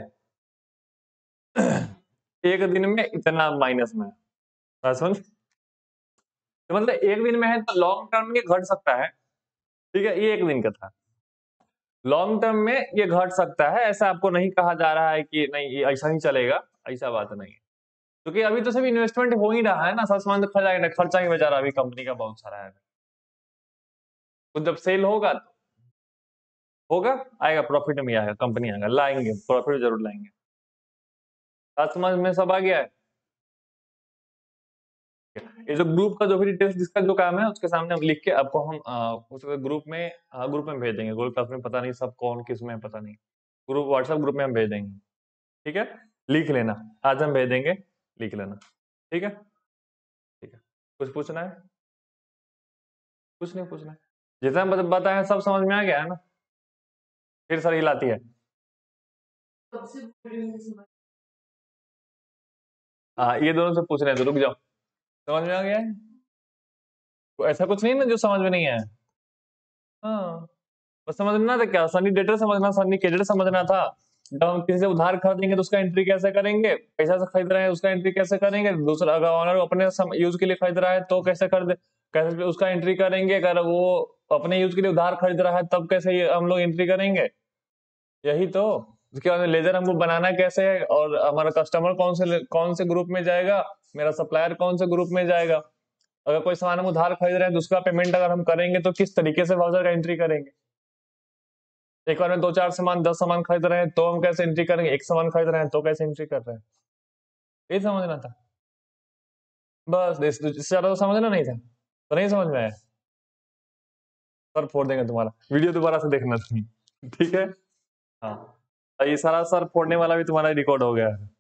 एक दिन में इतना माइनस में, समझ? तो मतलब एक दिन में है तो लॉन्ग टर्म में ये घट सकता है। ठीक है, ये एक दिन का था। लॉन्ग टर्म में ये घट सकता है, ऐसा आपको नहीं कहा जा रहा है कि नहीं ये ऐसा ही चलेगा, ऐसा बात नहीं है। क्योंकि अभी तो सब इन्वेस्टमेंट हो ही रहा है ना, सब सामान तो खर्चा खर्चा ही बेचारा अभी कंपनी का बहुत सारा है। तो जब सेल होगा तो होगा, आएगा प्रॉफिट में, आएगा कंपनी, आएगा, लाएंगे प्रॉफिट, जरूर लाएंगे। बात समझ में सब आ गया है? ये जो ग्रुप का जो भी डिटेल्स जिसका जो काम है उसके सामने हम लिख के आपको हम उस ग्रुप में भेज देंगे। गूगल क्लास में पता नहीं सब कौन किस में है, पता नहीं, ग्रुप व्हाट्सएप ग्रुप में हम भेज देंगे। ठीक है, लिख लेना, आज हम भेज देंगे, लिख लेना। ठीक है, ठीक है। कुछ पूछना है? कुछ नहीं पूछना है, जितना बताया सब समझ में आ गया है ना? फिर सर हिलाती है। हाँ, ये दोनों से पूछ रहे हैं, तो रुक जाओ। समझ में आ गया है? तो ऐसा कुछ नहीं ना जो समझ में नहीं आया। हाँ, बस समझना था क्या, सनी डेटर समझना, सनी क्रेडिट समझना था। जब हम किसी से उधार खरीदेंगे तो उसका एंट्री कैसे करेंगे, पैसा से खरीद रहे हैं उसका एंट्री कैसे करेंगे, दूसरा अगर ऑनर अपने यूज के लिए खरीद रहा है तो कैसे उसका एंट्री करेंगे, अगर वो अपने यूज के लिए उधार खरीद रहा है तब कैसे हम लोग एंट्री करेंगे, यही तो। उसके बाद में लेजर हमको बनाना कैसे है, और हमारा कस्टमर कौन से ग्रुप में जाएगा, मेरा सप्लायर कौन से ग्रुप में जाएगा, अगर कोई सामान हम उधार खरीद रहे हैं तो उसका पेमेंट अगर हम करेंगे तो किस तरीके से वाउचर का एंट्री करेंगे। एक बार में 2-4 सामान 10 सामान खरीद रहे हैं तो हम कैसे एंट्री करेंगे, एक सामान खरीद रहे हैं तो कैसे एंट्री कर रहे हैं, ये समझना था। बस इससे ज्यादा तो समझना नहीं था, तो नहीं समझ में आया, सर फोड़ देंगे तुम्हारा, वीडियो दोबारा से देखना तुम। ठीक है, हाँ, ये सारा सर फोड़ने वाला भी तुम्हारा रिकॉर्ड हो गया है।